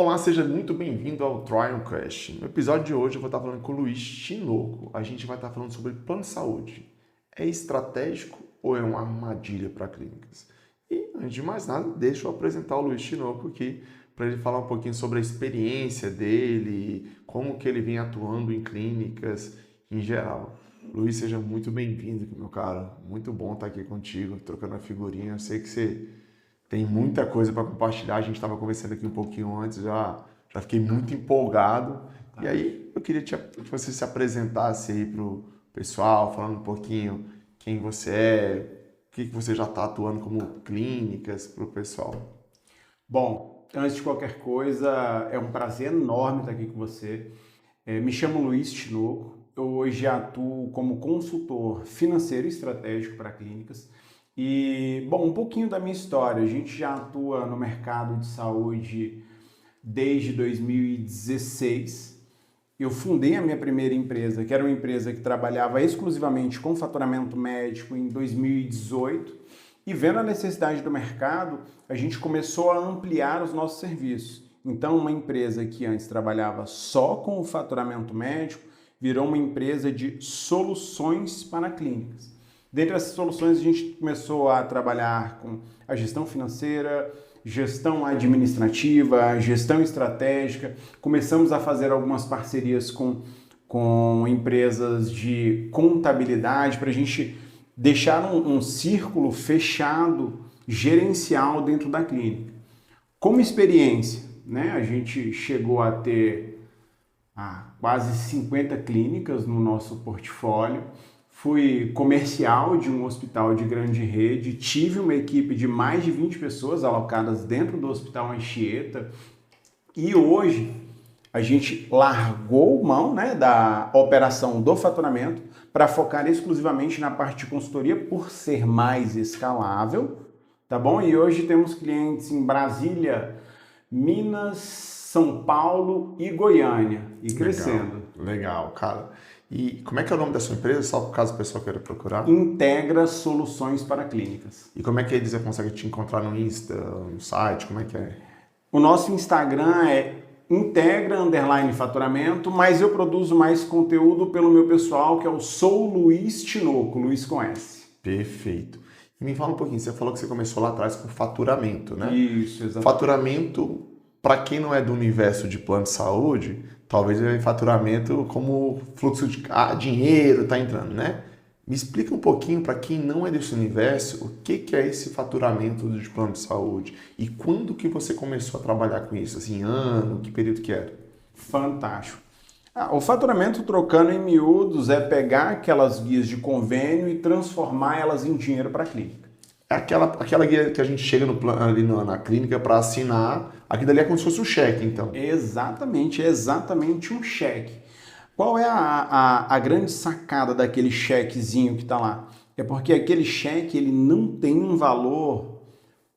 Olá, seja muito bem-vindo ao Trialcast. No episódio de hoje eu vou estar falando com o Luiz Tinoco. A gente vai estar falando sobre plano de saúde. É estratégico ou é uma armadilha para clínicas? E, antes de mais nada, deixa eu apresentar o Luiz Tinoco aqui para ele falar um pouquinho sobre a experiência dele, como que ele vem atuando em clínicas em geral. Luiz, seja muito bem-vindo, meu cara. Muito bom estar aqui contigo, trocando a figurinha. Eu sei que você tem muita coisa para compartilhar. A gente estava conversando aqui um pouquinho antes, já fiquei muito empolgado. E aí eu queria que você se apresentasse aí para o pessoal, falando um pouquinho quem você é, o que você já está atuando como clínicas para o pessoal. Bom, antes de qualquer coisa, é um prazer enorme estar aqui com você. Me chamo Luiz Tinoco, eu hoje atuo como consultor financeiro e estratégico para clínicas. E, bom, um pouquinho da minha história. A gente já atua no mercado de saúde desde 2016. Eu fundei a minha primeira empresa, que era uma empresa que trabalhava exclusivamente com faturamento médico em 2018. E vendo a necessidade do mercado, a gente começou a ampliar os nossos serviços. Então, uma empresa que antes trabalhava só com o faturamento médico, virou uma empresa de soluções para clínicas. Dentre essas soluções, a gente começou a trabalhar com a gestão financeira, gestão administrativa, gestão estratégica. Começamos a fazer algumas parcerias com empresas de contabilidade para a gente deixar um círculo fechado, gerencial dentro da clínica. Como experiência, né, a gente chegou a ter quase 50 clínicas no nosso portfólio. Fui comercial de um hospital de grande rede, tive uma equipe de mais de 20 pessoas alocadas dentro do Hospital Anchieta e hoje a gente largou mão, né, da operação do faturamento para focar exclusivamente na parte de consultoria por ser mais escalável, tá bom? E hoje temos clientes em Brasília, Minas, São Paulo e Goiânia e crescendo. Legal, cara. E como é que é o nome da sua empresa, só por caso o pessoal queira procurar? Integra Soluções para Clínicas. E como é que eles conseguem te encontrar no Insta, no site, como é que é? O nosso Instagram é integra_faturamento, mas eu produzo mais conteúdo pelo meu pessoal, que é o Sou Luiz Tinoco, Luiz com S. Perfeito. E me fala um pouquinho, você falou que você começou lá atrás com faturamento, né? Isso, exatamente. Faturamento, para quem não é do universo de plano de saúde, talvez é faturamento como fluxo de dinheiro está entrando, né? Me explica um pouquinho para quem não é desse universo, o que é esse faturamento de plano de saúde e quando que você começou a trabalhar com isso? Assim, ano, que período que era? Fantástico. O faturamento, trocando em miúdos, é pegar aquelas guias de convênio e transformar elas em dinheiro para a clínica. É aquela guia que a gente chega ali na clínica para assinar, aquilo dali é como se fosse um cheque, então. Exatamente, é exatamente um cheque. Qual é a grande sacada daquele chequezinho que está lá? É porque aquele cheque ele não tem um valor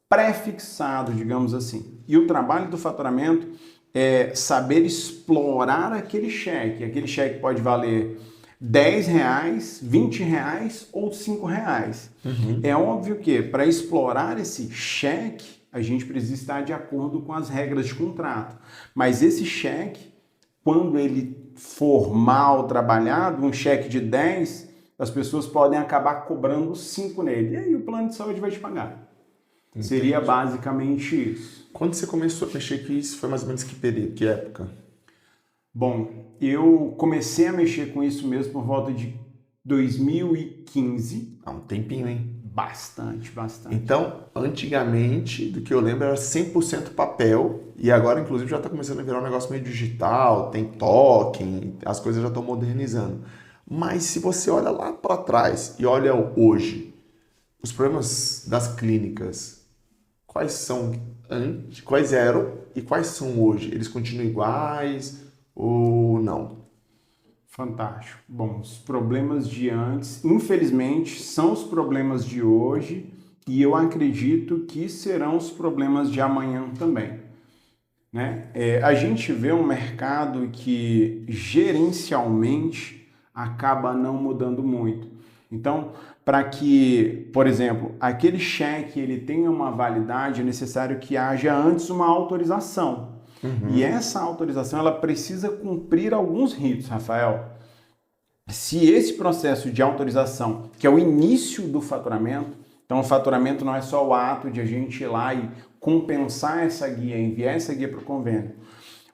pré-fixado, digamos assim. E o trabalho do faturamento é saber explorar aquele cheque. Aquele cheque pode valer R$10, R$20 ou R$5. É óbvio que para explorar esse cheque, a gente precisa estar de acordo com as regras de contrato. Mas esse cheque, quando ele for mal trabalhado, um cheque de 10, as pessoas podem acabar cobrando 5 nele. E aí o plano de saúde vai te pagar. Entendi. Seria basicamente isso. Quando você começou a mexer com isso, foi mais ou menos que período, que época? Bom, eu comecei a mexer com isso mesmo por volta de 2015. Há um tempinho, hein? Bastante. Então, antigamente, do que eu lembro, era 100% papel e agora, inclusive, já está começando a virar um negócio meio digital, tem token, as coisas já estão modernizando. Mas se você olha lá para trás e olha hoje, os problemas das clínicas, quais eram e quais são hoje? Eles continuam iguais ou não? Fantástico. Bom, os problemas de antes, infelizmente, são os problemas de hoje e eu acredito que serão os problemas de amanhã também. Né? A gente vê um mercado que gerencialmente acaba não mudando muito. Então, para que, por exemplo, aquele cheque ele tenha uma validade, é necessário que haja antes uma autorização. E essa autorização, ela precisa cumprir alguns ritos, Rafael. Se esse processo de autorização, que é o início do faturamento, então o faturamento não é só o ato de a gente ir lá e compensar essa guia, enviar essa guia para o convênio.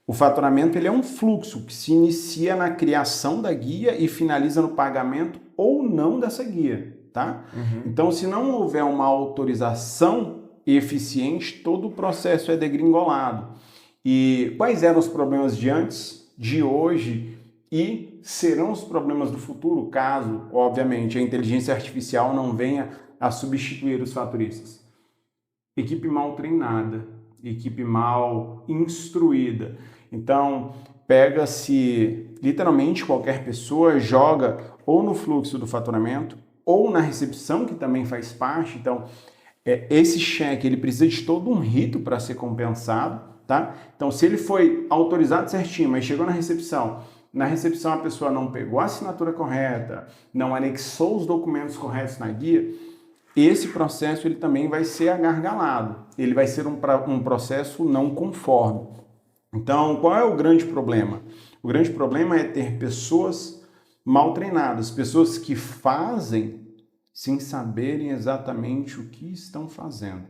O faturamento ele é um fluxo que se inicia na criação da guia e finaliza no pagamento ou não dessa guia, tá? Então, se não houver uma autorização eficiente, todo o processo é degringolado. E quais eram os problemas de antes, de hoje e serão os problemas do futuro, caso, obviamente, a inteligência artificial não venha a substituir os faturistas? Equipe mal treinada, equipe mal instruída. Então, pega-se literalmente qualquer pessoa, joga ou no fluxo do faturamento ou na recepção, que também faz parte. Então, esse cheque ele precisa de todo um rito para ser compensado, tá? Então, se ele foi autorizado certinho, mas chegou na recepção a pessoa não pegou a assinatura correta, não anexou os documentos corretos na guia, esse processo ele também vai ser agargalado, ele vai ser um processo não conforme. Então, qual é o grande problema? O grande problema é ter pessoas mal treinadas, pessoas que fazem sem saberem exatamente o que estão fazendo.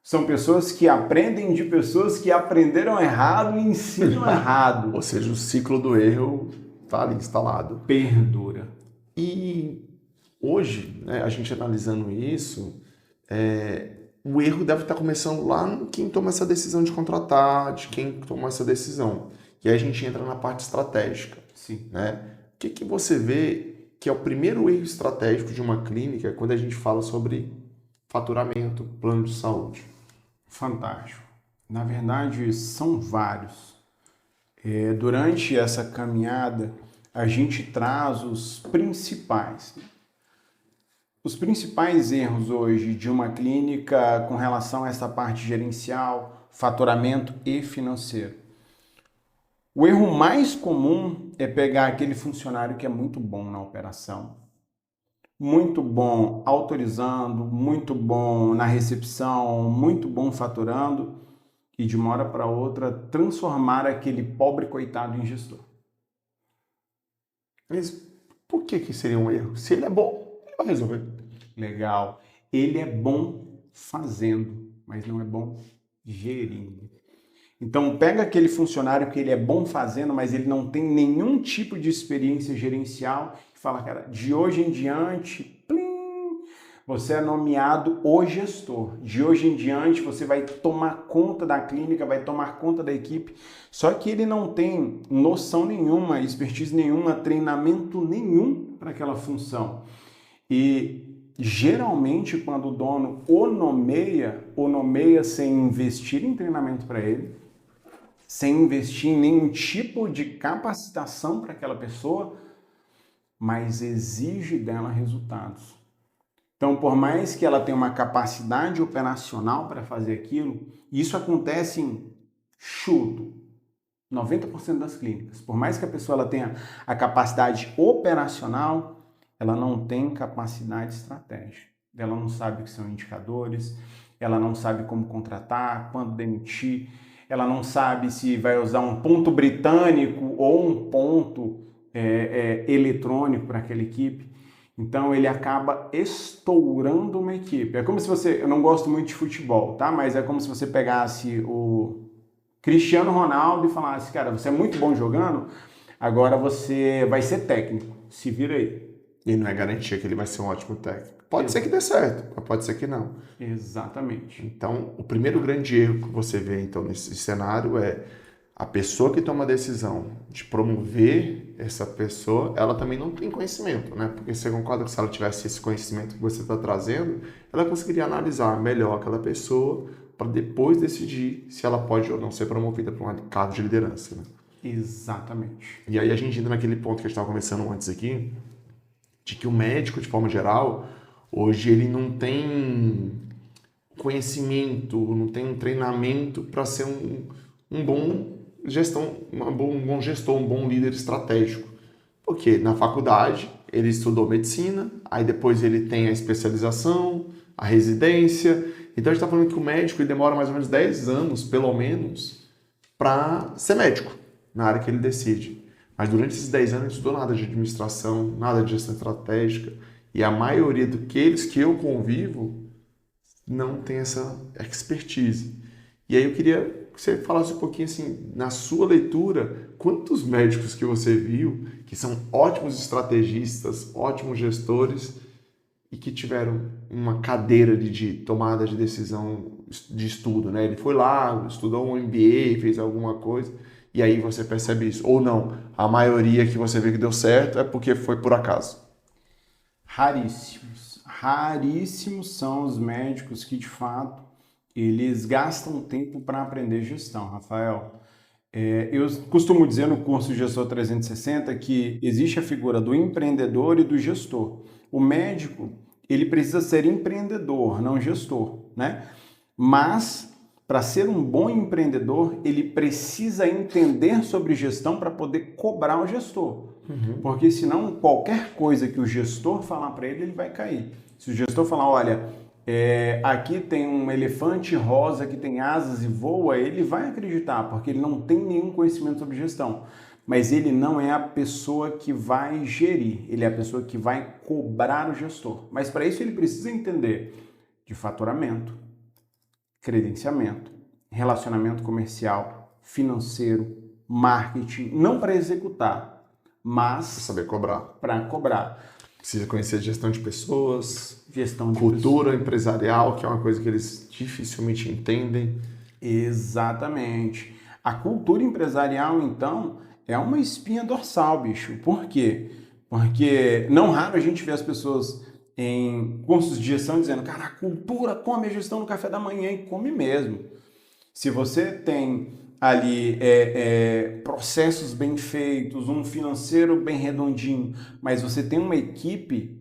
São pessoas que aprendem de pessoas que aprenderam errado e ensinam errado. Ou seja, o ciclo do erro está ali instalado. Perdura. E hoje, né, a gente analisando isso, o erro deve estar começando lá em quem toma essa decisão de contratar, de quem toma essa decisão. E aí a gente entra na parte estratégica. Sim. Né? O que você vê que é o primeiro erro estratégico de uma clínica quando a gente fala sobre faturamento, plano de saúde? Fantástico. Na verdade, são vários. Durante essa caminhada, a gente traz os principais. Os principais erros hoje de uma clínica com relação a essa parte gerencial, faturamento e financeiro. O erro mais comum é pegar aquele funcionário que é muito bom na operação, muito bom autorizando, muito bom na recepção, muito bom faturando e de uma hora para outra transformar aquele pobre coitado em gestor. Mas por que seria um erro? Se ele é bom, ele vai resolver. Legal. Ele é bom fazendo, mas não é bom gerindo. Então pega aquele funcionário que ele é bom fazendo, mas ele não tem nenhum tipo de experiência gerencial e fala, cara, de hoje em diante, plim, você é nomeado o gestor. De hoje em diante você vai tomar conta da clínica, vai tomar conta da equipe. Só que ele não tem noção nenhuma, expertise nenhuma, treinamento nenhum para aquela função. E geralmente quando o dono o nomeia sem investir em treinamento para ele, sem investir em nenhum tipo de capacitação para aquela pessoa, mas exige dela resultados. Então, por mais que ela tenha uma capacidade operacional para fazer aquilo, isso acontece em chuto, 90% das clínicas. Por mais que a pessoa ela tenha a capacidade operacional, ela não tem capacidade estratégica. Ela não sabe o que são indicadores, ela não sabe como contratar, quando demitir, ela não sabe se vai usar um ponto britânico ou um ponto eletrônico para aquela equipe. Então ele acaba estourando uma equipe. É como se você, eu não gosto muito de futebol, tá? Mas é como se você pegasse o Cristiano Ronaldo e falasse, cara, você é muito bom jogando, agora você vai ser técnico, se vira aí. E não é garantia que ele vai ser um ótimo técnico. Pode ser que dê certo, mas pode ser que não. Exatamente. Então, o primeiro grande erro que você vê então nesse cenário é a pessoa que toma a decisão de promover essa pessoa, ela também não tem conhecimento, né? Porque você concorda que se ela tivesse esse conhecimento que você está trazendo, ela conseguiria analisar melhor aquela pessoa para depois decidir se ela pode ou não ser promovida para um cargo de liderança, né? Exatamente. E aí a gente entra naquele ponto que a gente estava conversando antes aqui, de que o médico, de forma geral, hoje ele não tem conhecimento, não tem um treinamento para ser um bom gestor, um bom líder estratégico. Porque na faculdade ele estudou medicina, aí depois ele tem a especialização, a residência. Então a gente está falando que o médico ele demora mais ou menos 10 anos, pelo menos, para ser médico, na área que ele decide. Mas durante esses 10 anos ele estudou nada de administração, nada de gestão estratégica, e a maioria daqueles que eu convivo não tem essa expertise. E aí eu queria que você falasse um pouquinho assim, na sua leitura, quantos médicos que você viu que são ótimos estrategistas, ótimos gestores e que tiveram uma cadeira de tomada de decisão de estudo, né? Ele foi lá, estudou um MBA, fez alguma coisa, e aí você percebe isso. Ou não, a maioria que você vê que deu certo é porque foi por acaso. Raríssimos. Raríssimos são os médicos que, de fato, eles gastam tempo para aprender gestão, Rafael. Eu costumo dizer no curso Gestor 360 que existe a figura do empreendedor e do gestor. O médico, ele precisa ser empreendedor, não gestor, né? Mas, para ser um bom empreendedor, ele precisa entender sobre gestão para poder cobrar o gestor. Porque senão, qualquer coisa que o gestor falar para ele, ele vai cair. Se o gestor falar, olha, aqui tem um elefante rosa que tem asas e voa, ele vai acreditar, porque ele não tem nenhum conhecimento sobre gestão. Mas ele não é a pessoa que vai gerir, ele é a pessoa que vai cobrar o gestor. Mas para isso ele precisa entender de faturamento, credenciamento, relacionamento comercial, financeiro, marketing, não para executar, mas Saber cobrar. para cobrar. Precisa conhecer gestão de pessoas, Gestão de cultura empresarial, que é uma coisa que eles dificilmente entendem. Exatamente. A cultura empresarial, então, é uma espinha dorsal, bicho. Por quê? Porque não raro a gente vê as pessoas em cursos de gestão dizendo, cara, a cultura come a gestão no café da manhã, e come mesmo. Se você tem ali processos bem feitos, um financeiro bem redondinho, mas você tem uma equipe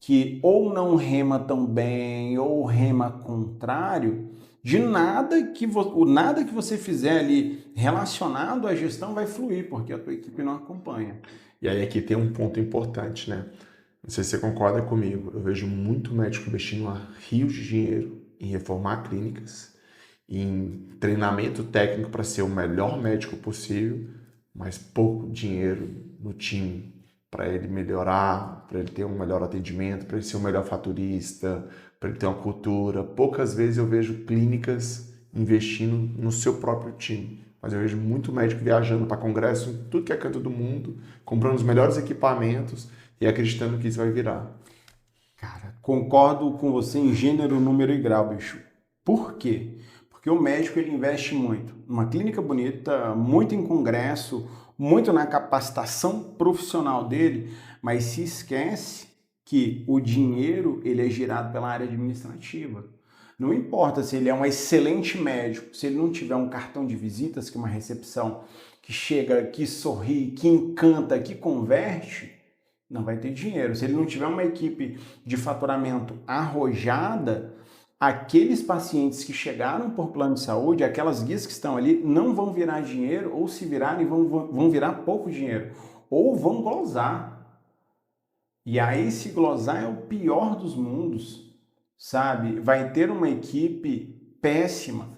que ou não rema tão bem ou rema contrário, de nada que você fizer ali relacionado à gestão vai fluir, porque a tua equipe não acompanha. E aí aqui tem um ponto importante, né? Não sei se você concorda comigo, eu vejo muito médico investindo rios de dinheiro em reformar clínicas, em treinamento técnico para ser o melhor médico possível, mas pouco dinheiro no time para ele melhorar, para ele ter um melhor atendimento, para ele ser um melhor faturista, para ele ter uma cultura. Poucas vezes eu vejo clínicas investindo no seu próprio time, mas eu vejo muito médico viajando para congresso em tudo que é canto do mundo, comprando os melhores equipamentos e acreditando que isso vai virar. Cara, concordo com você em gênero, número e grau, bicho. Por quê? Porque o médico ele investe muito numa clínica bonita, muito em congresso, muito na capacitação profissional dele, mas se esquece que o dinheiro ele é girado pela área administrativa. Não importa se ele é um excelente médico, se ele não tiver um cartão de visitas, que é uma recepção que chega, que sorri, que encanta, que converte, não vai ter dinheiro. Se ele não tiver uma equipe de faturamento arrojada, aqueles pacientes que chegaram por plano de saúde, aquelas guias que estão ali, não vão virar dinheiro, ou se virarem, vão virar pouco dinheiro, ou vão glosar. E aí, se glosar é o pior dos mundos, sabe? Vai ter uma equipe péssima,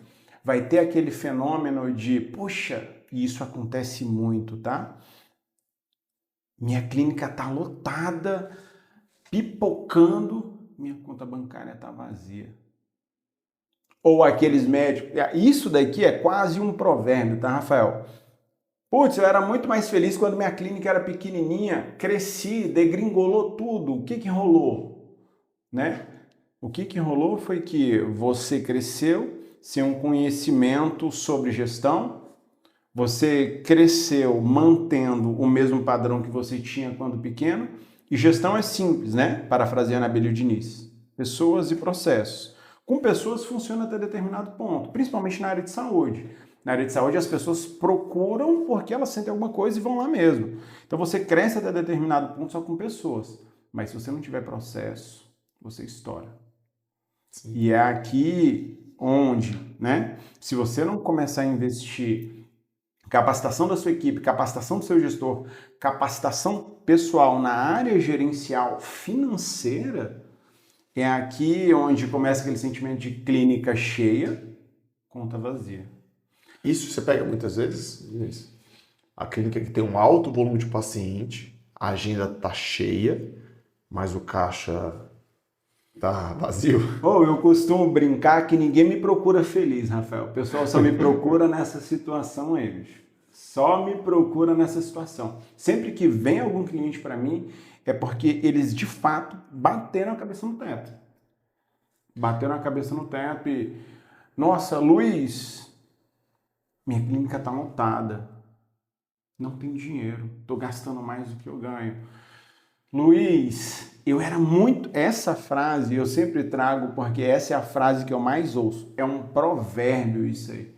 vai ter aquele fenômeno de, poxa, e isso acontece muito, tá? Minha clínica tá lotada, pipocando, minha conta bancária tá vazia. Ou aqueles médicos, isso daqui é quase um provérbio, tá, Rafael? Putz, eu era muito mais feliz quando minha clínica era pequenininha, cresci, degringolou tudo. O que que rolou? Né? O que que rolou foi que você cresceu sem um conhecimento sobre gestão, você cresceu mantendo o mesmo padrão que você tinha quando pequeno, e gestão é simples, né? Parafraseando Abílio Diniz. Pessoas e processos. Com pessoas funciona até determinado ponto, principalmente na área de saúde. Na área de saúde as pessoas procuram porque elas sentem alguma coisa e vão lá mesmo. Então você cresce até determinado ponto só com pessoas. Mas se você não tiver processo, você estoura. Sim. E é aqui onde, né? Se você não começar a investir capacitação da sua equipe, capacitação do seu gestor, capacitação pessoal na área gerencial financeira, é aqui onde começa aquele sentimento de clínica cheia, conta vazia. Isso você pega muitas vezes, Luiz? A clínica que tem um alto volume de paciente, a agenda tá cheia, mas o caixa tá vazio. Ou eu costumo brincar que ninguém me procura feliz, Rafael. O pessoal só me procura nessa situação aí, bicho. Só me procura nessa situação. Sempre que vem algum cliente para mim, é porque eles de fato bateram a cabeça no teto. Bateram a cabeça no teto e... Nossa, Luiz, minha clínica tá lotada. Não tem dinheiro. Tô gastando mais do que eu ganho. Luiz, eu era muito... Essa frase eu sempre trago porque essa é a frase que eu mais ouço. É um provérbio isso aí.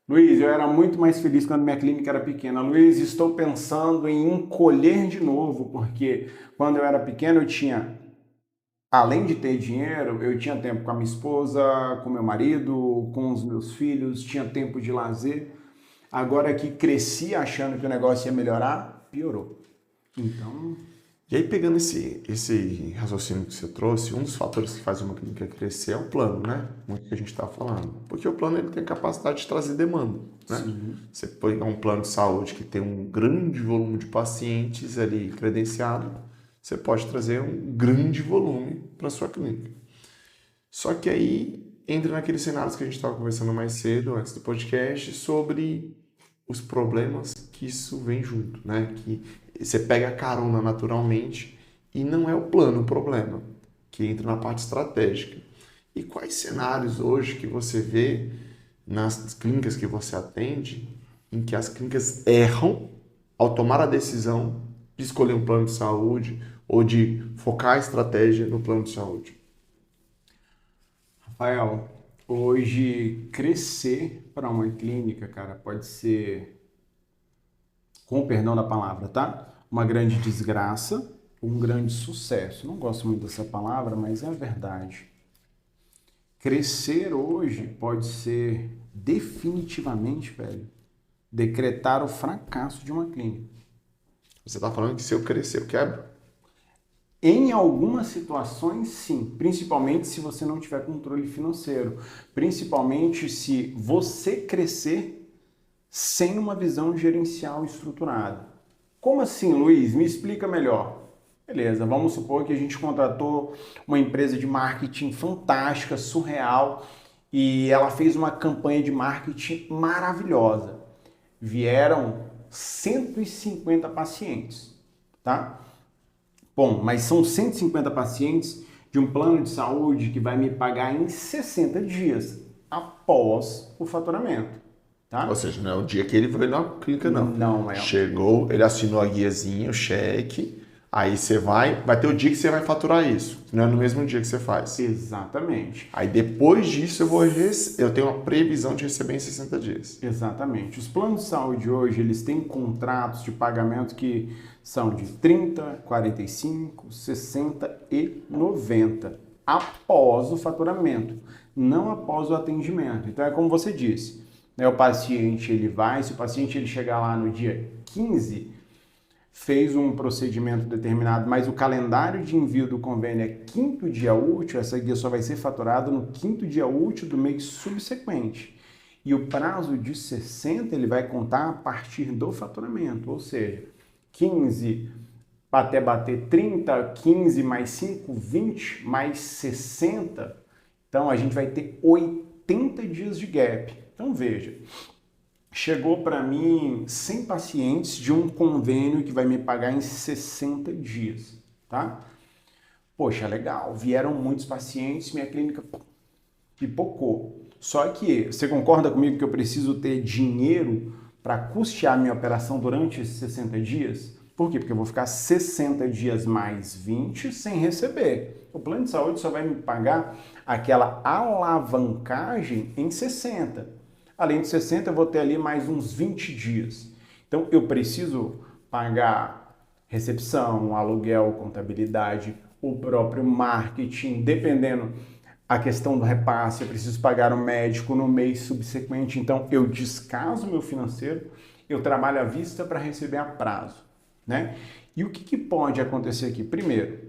Luiz, eu era muito mais feliz quando minha clínica era pequena. Luiz, estou pensando em encolher de novo, porque quando eu era pequeno eu tinha, além de ter dinheiro, eu tinha tempo com a minha esposa, com meu marido, com os meus filhos, tinha tempo de lazer. Agora que cresci achando que o negócio ia melhorar, piorou. Então... E aí, pegando esse raciocínio que você trouxe, um dos fatores que faz uma clínica crescer é o plano, né? Muito que a gente está falando. Porque o plano ele tem a capacidade de trazer demanda, né? Sim. Você pegar um plano de saúde que tem um grande volume de pacientes ali credenciado, você pode trazer um grande volume para a sua clínica. Só que aí entra naqueles cenários que a gente estava conversando mais cedo, antes do podcast, sobre os problemas que isso vem junto, né? Que você pega a carona naturalmente e não é o plano o problema, que entra na parte estratégica. E quais cenários hoje que você vê nas clínicas que você atende em que as clínicas erram ao tomar a decisão de escolher um plano de saúde ou de focar a estratégia no plano de saúde? Rafael, hoje crescer para uma clínica, cara, pode ser, com o perdão da palavra, tá? Uma grande desgraça, um grande sucesso. Não gosto muito dessa palavra, mas é a verdade. Crescer hoje pode ser definitivamente, velho, decretar o fracasso de uma clínica. Você está falando que se eu crescer, eu quebro? Em algumas situações, sim. Principalmente se você não tiver controle financeiro. Principalmente se você crescer sem uma visão gerencial estruturada. Como assim, Luiz? Me explica melhor. Beleza, vamos supor que a gente contratou uma empresa de marketing fantástica, surreal, e ela fez uma campanha de marketing maravilhosa. Vieram 150 pacientes, tá? Bom, mas são 150 pacientes de um plano de saúde que vai me pagar em 60 dias após o faturamento. Tá? Ou seja, não é o dia que ele foi na clínica, não. Não é. Chegou, ele assinou a guiazinha, o cheque, aí você vai ter o dia que você vai faturar isso, não é no mesmo dia que você faz. Exatamente. Aí depois disso eu tenho uma previsão de receber em 60 dias. Exatamente. Os planos de saúde hoje, eles têm contratos de pagamento que são de 30, 45, 60 e 90 após o faturamento, não após o atendimento. Então é como você disse, né, o paciente ele vai, se o paciente ele chegar lá no dia 15, fez um procedimento determinado, mas o calendário de envio do convênio é 5º dia útil, essa guia só vai ser faturada no 5º dia útil do mês subsequente. E o prazo de 60 ele vai contar a partir do faturamento, ou seja, 15 até bater 30, 15 mais 5, 20 mais 60. Então a gente vai ter 80 dias de gap. Então veja, chegou para mim 100 pacientes de um convênio que vai me pagar em 60 dias, tá? Poxa, legal, vieram muitos pacientes, minha clínica pipocou. Só que, você concorda comigo que eu preciso ter dinheiro para custear minha operação durante esses 60 dias? Por quê? Porque eu vou ficar 60 dias mais 20 sem receber. O plano de saúde só vai me pagar aquela alavancagem em 60. Além de 60, eu vou ter ali mais uns 20 dias. Então, eu preciso pagar recepção, aluguel, contabilidade, o próprio marketing, dependendo a questão do repasse, eu preciso pagar o médico no mês subsequente. Então, eu descaso meu financeiro, eu trabalho à vista para receber a prazo, né? E o que pode acontecer aqui? Primeiro,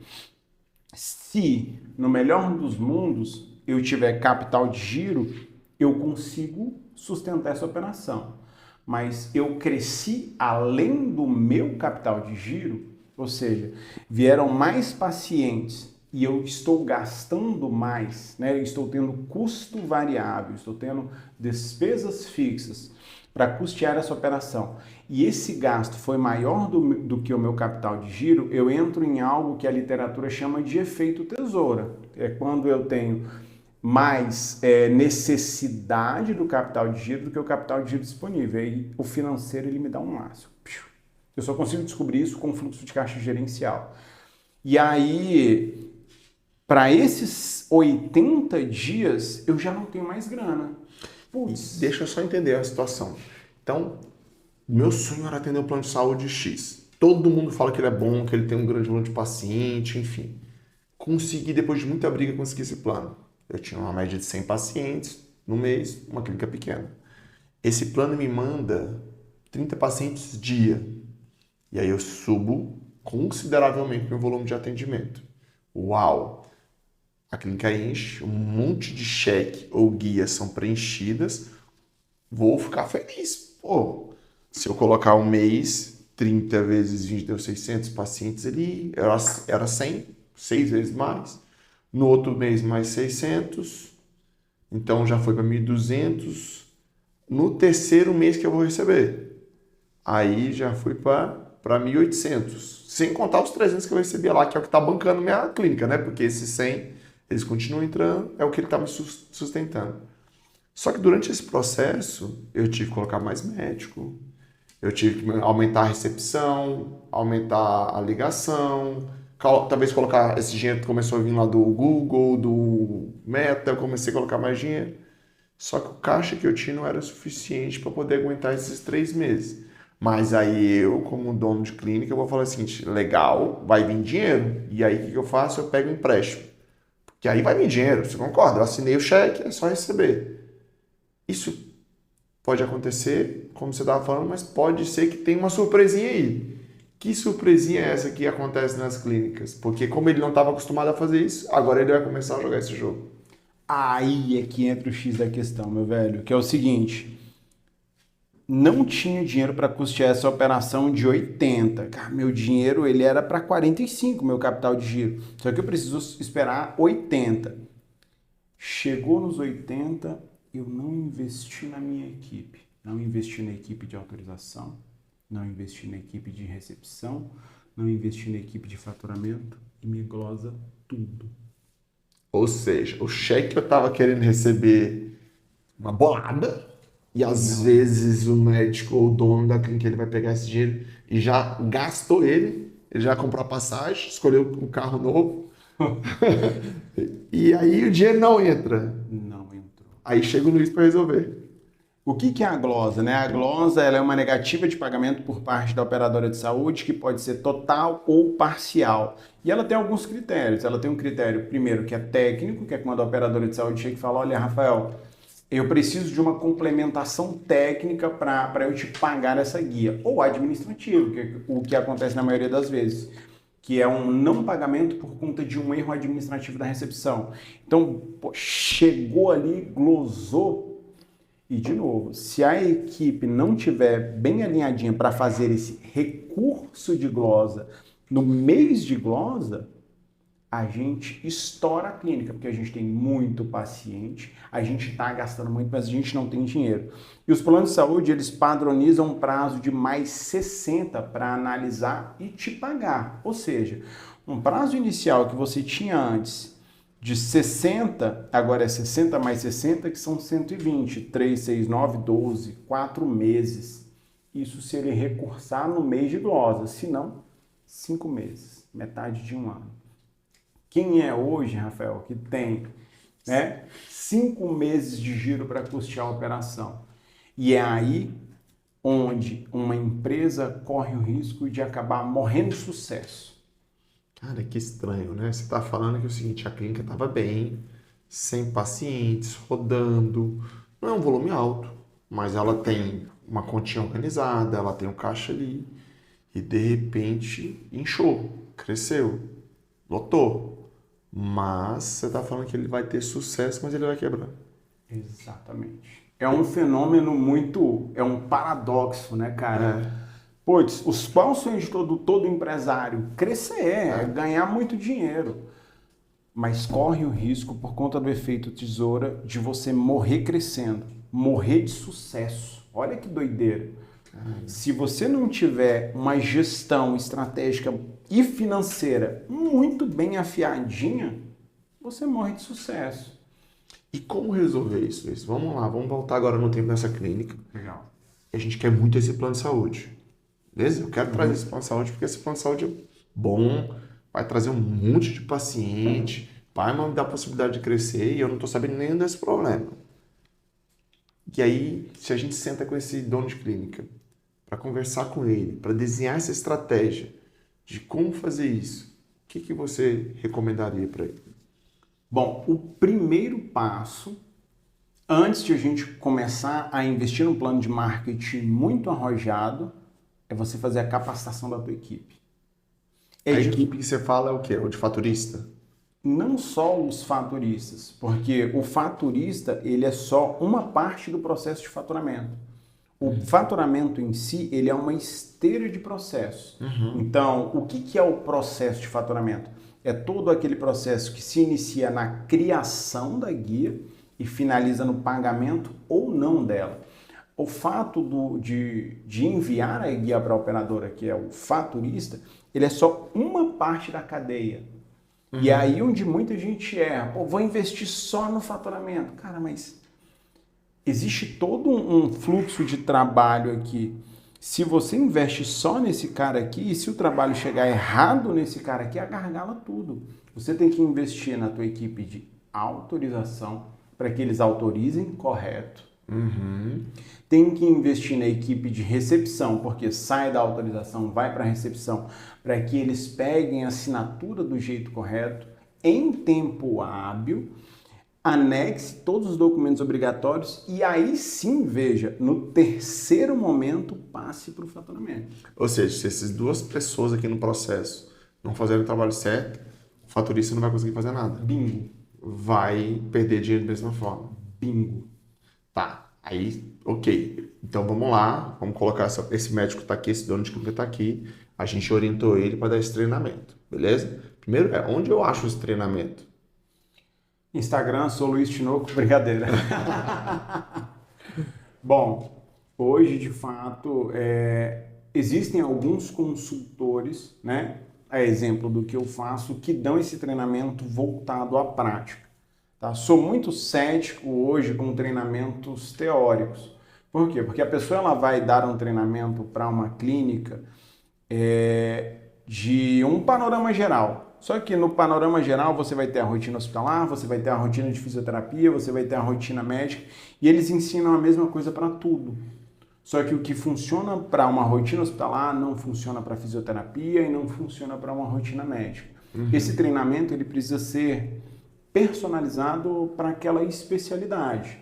se no melhor dos mundos eu tiver capital de giro, eu consigo sustentar essa operação. Mas eu cresci além do meu capital de giro, ou seja, vieram mais pacientes e eu estou gastando mais, né? Eu estou tendo custo variável, estou tendo despesas fixas para custear essa operação. E esse gasto foi maior do que o meu capital de giro, eu entro em algo que a literatura chama de efeito tesoura. É quando eu tenho mais necessidade do capital de giro do que o capital de giro disponível. Aí o financeiro ele me dá um laço. Eu só consigo descobrir isso com fluxo de caixa gerencial. E aí, para esses 80 dias, eu já não tenho mais grana. Putz. Deixa eu só entender a situação. Então, meu sonho era atender um plano de saúde X. Todo mundo fala que ele é bom, que ele tem um grande número de paciente, enfim. Consegui, depois de muita briga, conseguir esse plano. Eu tinha uma média de 100 pacientes no mês, uma clínica pequena. Esse plano me manda 30 pacientes dia. E aí eu subo consideravelmente meu volume de atendimento. Uau! A clínica enche, um monte de cheque ou guias são preenchidas. Vou ficar feliz. Pô, se eu colocar um mês, 30 vezes 20 deu 600 pacientes, ele era 100, 6 vezes mais. No outro mês, mais 600. Então, já foi para 1.200. No terceiro mês que eu vou receber. Aí, já fui para 1.800. Sem contar os 300 que eu recebia lá, que é o que está bancando minha clínica, né? Porque esses 100, eles continuam entrando, é o que ele está me sustentando. Só que durante esse processo, eu tive que colocar mais médico, eu tive que aumentar a recepção, aumentar a ligação, talvez colocar esse dinheiro que começou a vir lá do Google, do Meta, eu comecei a colocar mais dinheiro. Só que o caixa que eu tinha não era suficiente para poder aguentar esses 3 meses. Mas aí eu, como dono de clínica, eu vou falar o seguinte, legal, vai vir dinheiro. E aí o que eu faço? Eu pego um empréstimo. Porque aí vai vir dinheiro, você concorda? Eu assinei o cheque, é só receber. Isso pode acontecer, como você estava falando, mas pode ser que tenha uma surpresinha aí. Que surpresinha é essa que acontece nas clínicas? Porque como ele não estava acostumado a fazer isso, agora ele vai começar a jogar esse jogo. Aí é que entra o X da questão, meu velho, que é o seguinte, não tinha dinheiro para custear essa operação de 80. Cara, meu dinheiro ele era para 45, meu capital de giro. Só que eu preciso esperar 80. Chegou nos 80, eu não investi na minha equipe. Não investi na equipe de autorização, não investi na equipe de recepção, não investi na equipe de faturamento e me glosa tudo. Ou seja, o cheque eu estava querendo receber uma bolada e às vezes o médico ou o dono da clínica ele vai pegar esse dinheiro e já gastou ele já comprou a passagem, escolheu um carro novo e aí o dinheiro não entra. Não entrou. Aí chega o Luiz para resolver. O que é a glosa? Né? A glosa ela é uma negativa de pagamento por parte da operadora de saúde que pode ser total ou parcial. E ela tem alguns critérios. Ela tem um critério, primeiro, que é técnico, que é quando a operadora de saúde chega e fala, olha, Rafael, eu preciso de uma complementação técnica para eu te pagar essa guia. Ou administrativo, que é o que acontece na maioria das vezes, que é um não pagamento por conta de um erro administrativo da recepção. Então, pô, chegou ali, glosou. E, de novo, se a equipe não tiver bem alinhadinha para fazer esse recurso de glosa no mês de glosa, a gente estoura a clínica, porque a gente tem muito paciente, a gente está gastando muito, mas a gente não tem dinheiro. E os planos de saúde, eles padronizam um prazo de mais 60 para analisar e te pagar. Ou seja, um prazo inicial que você tinha antes de 60, agora é 60 mais 60, que são 120. 3, 6, 9, 12, 4 meses. Isso se ele recursar no mês de glosa, se não, 5 meses, metade de um ano. Quem é hoje, Rafael, que tem 5 meses de giro para custear a operação? E é aí onde uma empresa corre o risco de acabar morrendo de sucesso. Cara, que estranho, né? Você tá falando que é o seguinte, a clínica tava bem, 100 pacientes, rodando. Não é um volume alto, mas ela tem uma continha organizada, ela tem um caixa ali. E de repente, inchou, cresceu, lotou. Mas você tá falando que ele vai ter sucesso, mas ele vai quebrar. Exatamente. É um fenômeno muito, é um paradoxo, né, cara? Putz, qual o sonho de todo empresário? Crescer, ganhar muito dinheiro. Mas corre o risco, por conta do efeito tesoura, de você morrer crescendo, morrer de sucesso. Olha que doideira. Se você não tiver uma gestão estratégica e financeira muito bem afiadinha, você morre de sucesso. E como resolver isso, Luiz? Vamos lá, vamos voltar agora no tempo dessa clínica. Legal. A gente quer muito esse plano de saúde. Beleza? Eu quero trazer esse plano de saúde porque esse plano de saúde é bom, vai trazer um monte de paciente, vai me dar a possibilidade de crescer e eu não estou sabendo nem desse problema. E aí, se a gente senta com esse dono de clínica para conversar com ele, para desenhar essa estratégia de como fazer isso, o que você recomendaria para ele? Bom, o primeiro passo, antes de a gente começar a investir num plano de marketing muito arrojado, é você fazer a capacitação da tua equipe. A equipe que você fala é o quê? O de faturista? Não só os faturistas, porque o faturista ele é só uma parte do processo de faturamento. O faturamento em si ele é uma esteira de processos. Então, o que é o processo de faturamento? É todo aquele processo que se inicia na criação da guia e finaliza no pagamento ou não dela. O fato de enviar a guia para a operadora, que é o faturista, ele é só uma parte da cadeia. E é aí onde muita gente erra. Pô, vou investir só no faturamento. Cara, mas existe todo um fluxo de trabalho aqui. Se você investe só nesse cara aqui, e se o trabalho chegar errado nesse cara aqui, agargala tudo. Você tem que investir na tua equipe de autorização para que eles autorizem correto. Tem que investir na equipe de recepção, porque sai da autorização, vai para a recepção, para que eles peguem a assinatura do jeito correto, em tempo hábil, anexe todos os documentos obrigatórios e aí sim, veja, no terceiro momento, passe para o faturamento. Ou seja, se essas duas pessoas aqui no processo não fazerem o trabalho certo, o faturista não vai conseguir fazer nada. Bingo. Vai perder dinheiro da mesma forma. Bingo. Tá, aí, ok. Então vamos lá, vamos colocar esse médico tá aqui, esse dono de clínica tá aqui, a gente orientou ele para dar esse treinamento, beleza? Primeiro, onde eu acho esse treinamento? Instagram, sou Luiz Tinoco, brincadeira. Bom, hoje de fato existem alguns consultores, né? A exemplo do que eu faço, que dão esse treinamento voltado à prática. Tá? Sou muito cético hoje com treinamentos teóricos. Por quê? Porque a pessoa ela vai dar um treinamento para uma clínica de um panorama geral. Só que no panorama geral você vai ter a rotina hospitalar, você vai ter a rotina de fisioterapia, você vai ter a rotina médica e eles ensinam a mesma coisa para tudo. Só que o que funciona para uma rotina hospitalar não funciona para fisioterapia e não funciona para uma rotina médica. Esse treinamento ele precisa ser personalizado para aquela especialidade.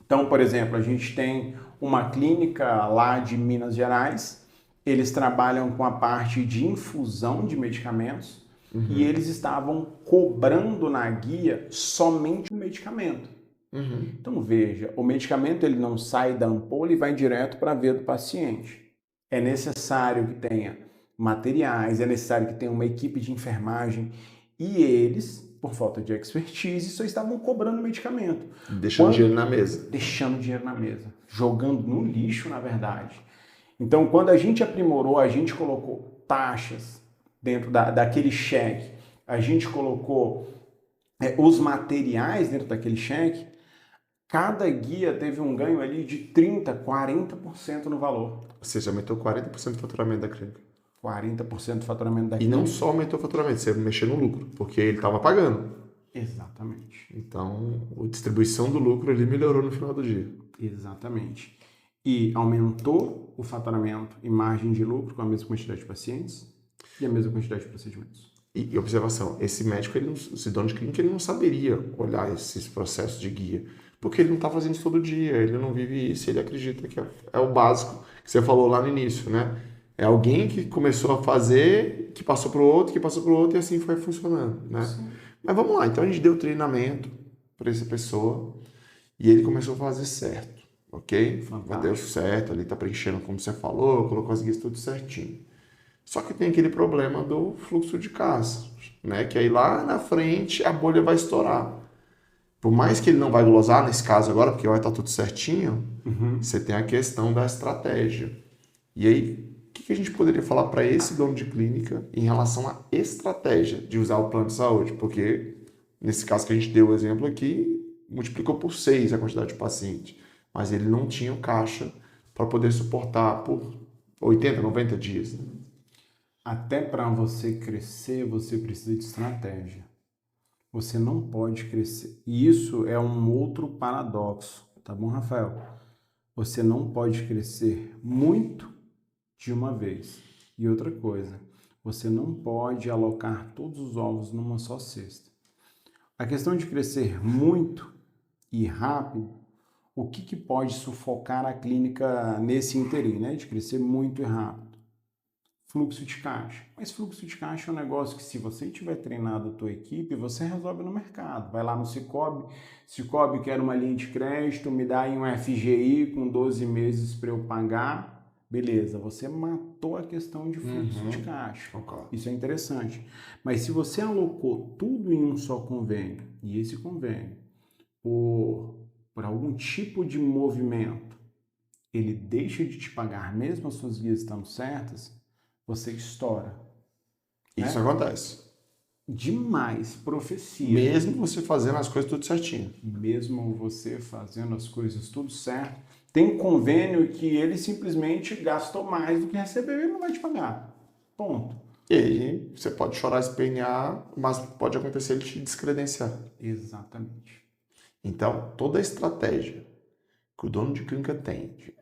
Então, por exemplo, a gente tem uma clínica lá de Minas Gerais, eles trabalham com a parte de infusão de medicamentos e eles estavam cobrando na guia somente o medicamento. Então veja, o medicamento ele não sai da ampola e vai direto para a veia do paciente. É necessário que tenha materiais, é necessário que tenha uma equipe de enfermagem e eles, por falta de expertise, só estavam cobrando medicamento. Deixando dinheiro na mesa. Deixando dinheiro na mesa, jogando no lixo, na verdade. Então, quando a gente aprimorou, a gente colocou taxas dentro daquele cheque, a gente colocou os materiais dentro daquele cheque, cada guia teve um ganho ali de 30%, 40% no valor. Ou seja, aumentou 40% do faturamento da clínica. 40% do faturamento da E clínica. não só aumentou o faturamento, você mexeu no lucro, porque ele estava pagando. Exatamente. Então, a distribuição do lucro ele melhorou no final do dia. Exatamente. E aumentou o faturamento e margem de lucro com a mesma quantidade de pacientes e a mesma quantidade de procedimentos. E observação, esse médico, esse dono de clínica, ele não saberia olhar esses processos de guia, porque ele não está fazendo isso todo dia, ele não vive isso, ele acredita que é o básico que você falou lá no início, né? É alguém que começou a fazer, que passou para o outro, que passou para o outro e assim foi funcionando, né? Sim. Mas vamos lá, então a gente deu treinamento para essa pessoa E ele começou a fazer certo, ok? Fantástico. Deu certo, ali tá preenchendo como você falou, colocou as guias tudo certinho. Só que tem aquele problema do fluxo de caixa, né? Que aí lá na frente a bolha vai estourar. Por mais que ele não vai glosar nesse caso agora, porque vai estar tudo certinho, você tem a questão da estratégia. E aí, o que a gente poderia falar para esse dono de clínica em relação à estratégia de usar o plano de saúde? Porque, nesse caso que a gente deu o exemplo aqui, multiplicou por 6 a quantidade de pacientes, mas ele não tinha o caixa para poder suportar por 80, 90 dias. Né? Até para você crescer, você precisa de estratégia. Você não pode crescer. E isso é um outro paradoxo, tá bom, Rafael? Você não pode crescer muito de uma vez. E outra coisa, você não pode alocar todos os ovos numa só cesta. A questão de crescer muito e rápido, o que pode sufocar a clínica nesse interim, né? De crescer muito e rápido? Fluxo de caixa. Mas fluxo de caixa é um negócio que, se você tiver treinado a tua equipe, você resolve no mercado. Vai lá no Sicoob, Sicoob, quer uma linha de crédito, me dá aí um FGI com 12 meses para eu pagar. Beleza, você matou a questão de fluxo de caixa. Okay. Isso é interessante. Mas se você alocou tudo em um só convênio, e esse convênio, por algum tipo de movimento, ele deixa de te pagar mesmo as suas guias estando certas, você estoura. Isso acontece. Demais, profecia. Mesmo você fazendo as coisas tudo certinho. Mesmo você fazendo as coisas tudo certo, tem convênio que ele simplesmente gastou mais do que recebeu e ele não vai te pagar. Ponto. E aí você pode chorar, espernear, mas pode acontecer ele te descredenciar. Exatamente. Então, toda a estratégia que o dono de clínica tem de,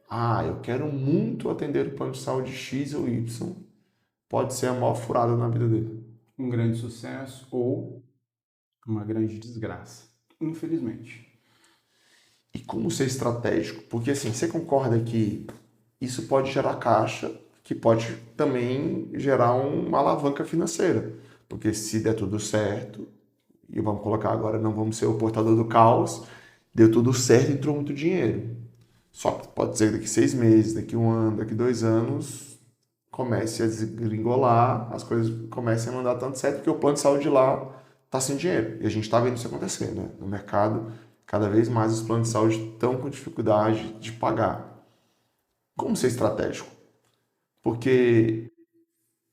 eu quero muito atender o plano de saúde X ou Y, pode ser a maior furada na vida dele. Um grande sucesso ou uma grande desgraça, infelizmente. E como ser estratégico? Porque assim, você concorda que isso pode gerar caixa, que pode também gerar uma alavanca financeira. Porque se der tudo certo, e vamos colocar agora, não vamos ser o portador do caos, deu tudo certo, entrou muito dinheiro. Só que pode ser que daqui 6 meses, daqui 1 ano, daqui 2 anos, comece a desgringolar, as coisas comecem a não dar tanto certo, porque o plano de saúde lá está sem dinheiro. E a gente está vendo isso acontecer, né? No mercado, cada vez mais os planos de saúde estão com dificuldade de pagar. Como ser estratégico? Porque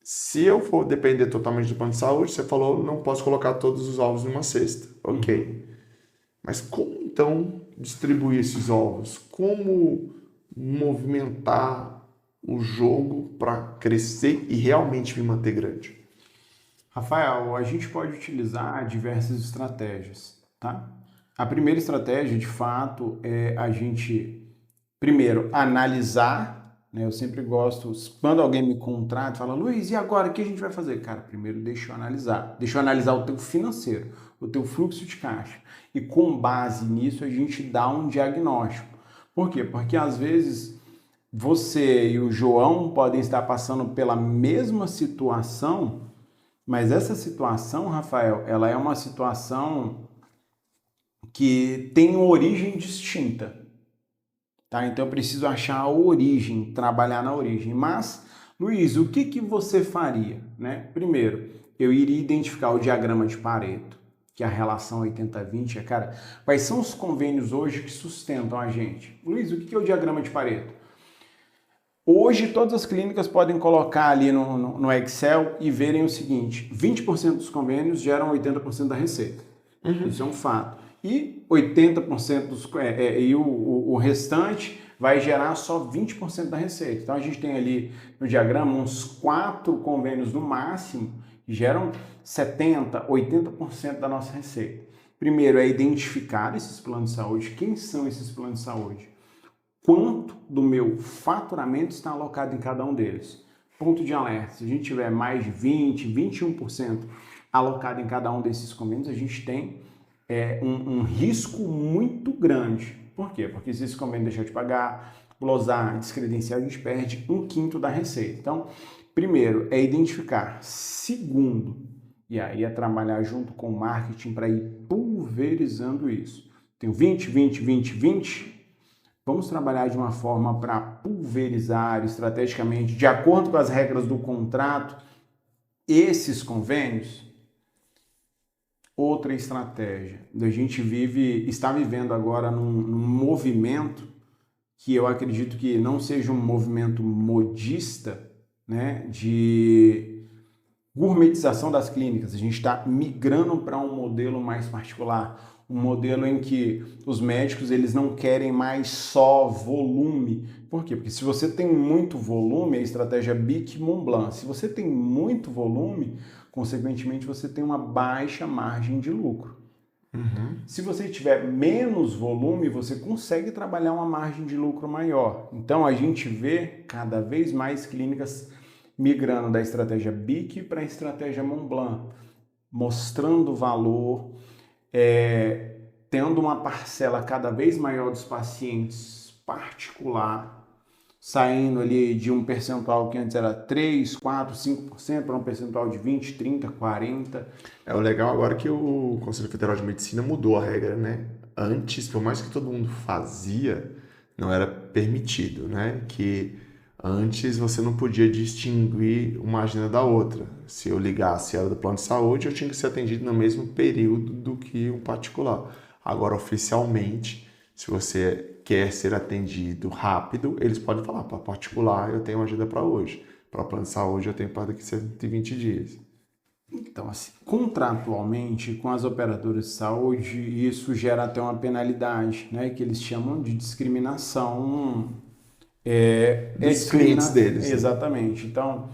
se eu for depender totalmente do plano de saúde, você falou, não posso colocar todos os ovos numa cesta. Ok. Mas como então distribuir esses ovos? Como movimentar o jogo para crescer e realmente me manter grande? Rafael, a gente pode utilizar diversas estratégias, tá? A primeira estratégia, de fato, é a gente, primeiro, analisar, né? Eu sempre gosto, quando alguém me contrata, fala, Luiz, e agora, o que a gente vai fazer? Cara, primeiro deixa eu analisar. Deixa eu analisar o teu financeiro, o teu fluxo de caixa. E com base nisso, a gente dá um diagnóstico. Por quê? Porque, às vezes, você e o João podem estar passando pela mesma situação, mas essa situação, Rafael, ela é uma situação que tem uma origem distinta, tá? Então eu preciso achar a origem, trabalhar na origem. Mas, Luiz, o que você faria, né? Primeiro, eu iria identificar o diagrama de Pareto, que é a relação 80-20. Cara, quais são os convênios hoje que sustentam a gente? Luiz, o que é o diagrama de Pareto? Hoje, todas as clínicas podem colocar ali no Excel e verem o seguinte, 20% dos convênios geram 80% da receita. Isso é um fato. E 80% e o restante vai gerar só 20% da receita. Então, a gente tem ali no diagrama uns 4 convênios no máximo que geram 70%, 80% da nossa receita. Primeiro é identificar esses planos de saúde. Quem são esses planos de saúde? Quanto do meu faturamento está alocado em cada um deles? Ponto de alerta, se a gente tiver mais de 20%, 21% alocado em cada um desses convênios, a gente tem um risco muito grande. Por quê? Porque se esse convênio deixar de pagar, glosar, descredenciar, a gente perde 1/5 da receita. Então, primeiro, é identificar. Segundo, e aí é trabalhar junto com o marketing para ir pulverizando isso. tenho 20, 20, 20, 20. Vamos trabalhar de uma forma para pulverizar estrategicamente, de acordo com as regras do contrato, esses convênios. Outra estratégia. A gente está vivendo agora num movimento que eu acredito que não seja um movimento modista, né, de gourmetização das clínicas. A gente está migrando para um modelo mais particular, um modelo em que os médicos eles não querem mais só volume. Por quê? Porque se você tem muito volume, é a estratégia Bic Montblanc. Se você tem muito volume, consequentemente você tem uma baixa margem de lucro. Se você tiver menos volume, você consegue trabalhar uma margem de lucro maior. Então a gente vê cada vez mais clínicas migrando da estratégia BIC para a estratégia Montblanc, mostrando valor, tendo uma parcela cada vez maior dos pacientes particular, saindo ali de um percentual que antes era 3, 4, 5% para um percentual de 20, 30, 40%. O legal agora que o Conselho Federal de Medicina mudou a regra, né? Antes, por mais que todo mundo fazia, não era permitido, né? Que antes você não podia distinguir uma agenda da outra. Se eu ligasse era do plano de saúde, eu tinha que ser atendido no mesmo período do que um particular. Agora, oficialmente, se você quer ser atendido rápido, eles podem falar, para particular eu tenho uma agenda para hoje, para plano de saúde eu tenho para daqui a 120 dias. Então, assim, contratualmente, com as operadoras de saúde, isso gera até uma penalidade, né, que eles chamam de discriminação. Dos clientes deles. Exatamente. Então,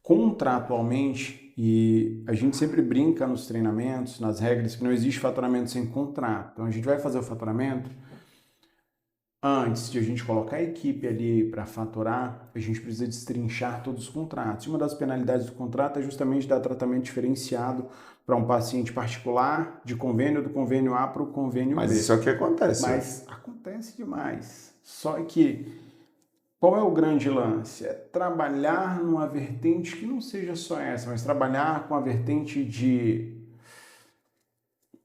contratualmente, e a gente sempre brinca nos treinamentos, nas regras, que não existe faturamento sem contrato. Então, a gente vai fazer o faturamento. Antes de a gente colocar a equipe ali para faturar, a gente precisa destrinchar todos os contratos. E uma das penalidades do contrato é justamente dar tratamento diferenciado para um paciente particular, de convênio, do convênio A para o convênio B. Mas isso é o que acontece. Mas acontece demais. Só que qual é o grande lance? É trabalhar numa vertente que não seja só essa, mas trabalhar com a vertente de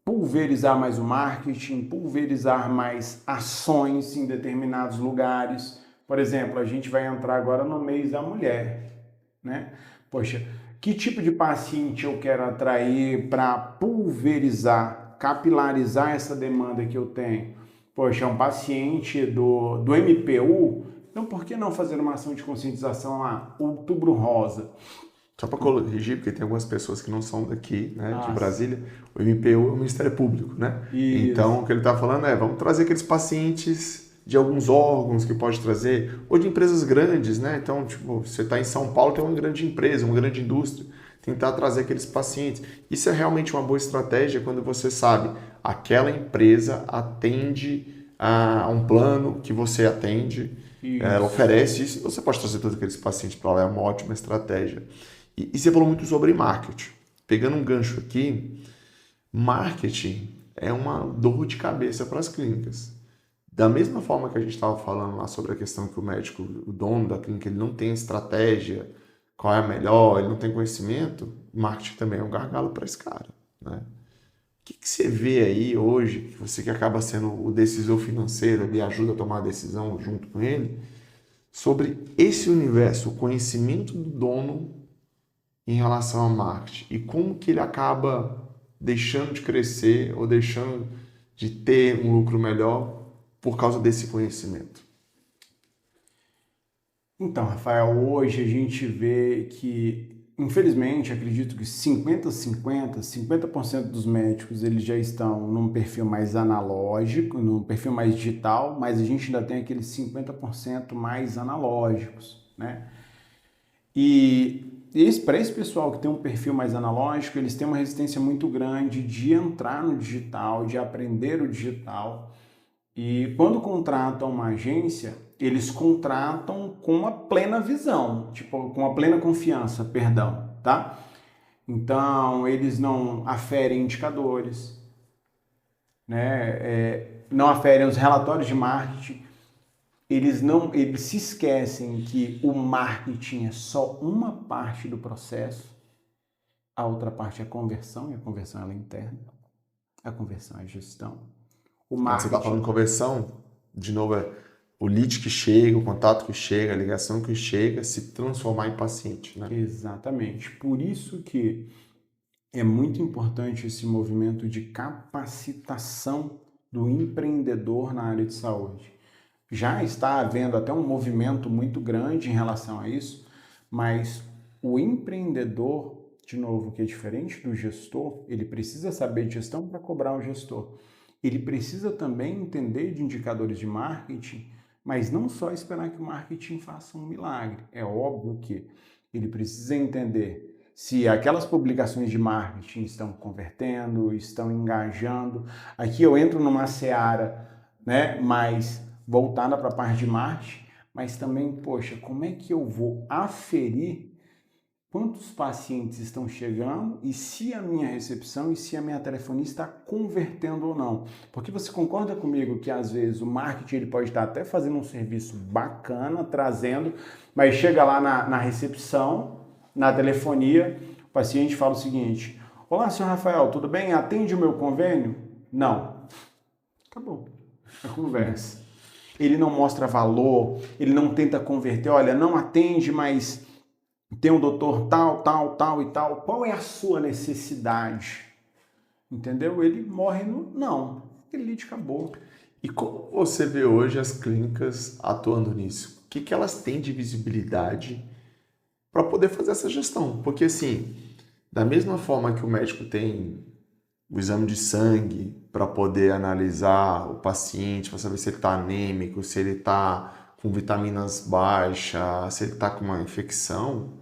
pulverizar mais o marketing, pulverizar mais ações em determinados lugares. Por exemplo, a gente vai entrar agora no mês da mulher, né? Poxa, que tipo de paciente eu quero atrair para pulverizar, capilarizar essa demanda que eu tenho? Poxa, é um paciente do MPU, então por que não fazer uma ação de conscientização lá, Outubro Rosa? Só para corrigir, porque tem algumas pessoas que não são daqui, né, de Brasília, o MPU é o Ministério Público, né? Isso. Então, o que ele está falando é, vamos trazer aqueles pacientes de alguns órgãos que pode trazer, ou de empresas grandes, né? Então, tipo, você está em São Paulo, tem uma grande empresa, uma grande indústria, tentar trazer aqueles pacientes. Isso é realmente uma boa estratégia quando você sabe, aquela empresa atende a um plano que você atende, ela oferece isso, você pode trazer todos aqueles pacientes para lá, é uma ótima estratégia. E você falou muito sobre marketing. Pegando um gancho aqui, marketing é uma dor de cabeça para as clínicas. Da mesma forma que a gente estava falando lá sobre a questão que o médico, o dono da clínica, ele não tem estratégia, qual é a melhor, ele não tem conhecimento, marketing também é um gargalo para esse cara, né? O que você vê aí hoje, você que acaba sendo o decisor financeiro, ele ajuda a tomar a decisão junto com ele, sobre esse universo, o conhecimento do dono em relação ao marketing e como que ele acaba deixando de crescer ou deixando de ter um lucro melhor por causa desse conhecimento? Então, Rafael, hoje a gente vê que, infelizmente, acredito que 50% dos médicos eles já estão num perfil mais analógico, num perfil mais digital, mas a gente ainda tem aqueles 50% mais analógicos, né? E para esse pessoal que tem um perfil mais analógico, eles têm uma resistência muito grande de entrar no digital, de aprender o digital. E quando contratam uma agência, eles contratam com uma plena visão, tipo, com uma plena confiança, perdão, tá? Então, eles não aferem indicadores, né? Não aferem os relatórios de marketing. Eles se esquecem que o marketing é só uma parte do processo, a outra parte é a conversão, e a conversão ela é interna, a conversão é a gestão. o Quando você está falando marketing. de conversão, de novo, é o lead que chega, o contato que chega, a ligação que chega, se transformar em paciente, né? Exatamente. Por isso que é muito importante esse movimento de capacitação do empreendedor na área de saúde. Já está havendo até um movimento muito grande em relação a isso, mas o empreendedor, de novo, que é diferente do gestor, ele precisa saber de gestão para cobrar o gestor. Ele precisa também entender de indicadores de marketing, mas não só esperar que o marketing faça um milagre. É óbvio que ele precisa entender se aquelas publicações de marketing estão convertendo, estão engajando. Aqui eu entro numa seara, né, mais voltada para a parte de marketing, mas também, poxa, como é que eu vou aferir quantos pacientes estão chegando e se a minha recepção e se a minha telefonia está convertendo ou não? Porque você concorda comigo que às vezes o marketing ele pode estar até fazendo um serviço bacana, trazendo, mas chega lá na recepção, na telefonia, o paciente fala o seguinte: olá, senhor Rafael, tudo bem? Atende o meu convênio? Não. Acabou a conversa. Ele não mostra valor, ele não tenta converter, olha, não atende, mas tem um doutor tal, tal, tal e tal. Qual é a sua necessidade? Entendeu? Ele morre no não. Aquele lead acabou. E como você vê hoje as clínicas atuando nisso? O que que elas têm de visibilidade para poder fazer essa gestão? Porque assim, da mesma forma que o médico tem o exame de sangue para poder analisar o paciente, para saber se ele está anêmico, se ele está com vitaminas baixas, se ele está com uma infecção,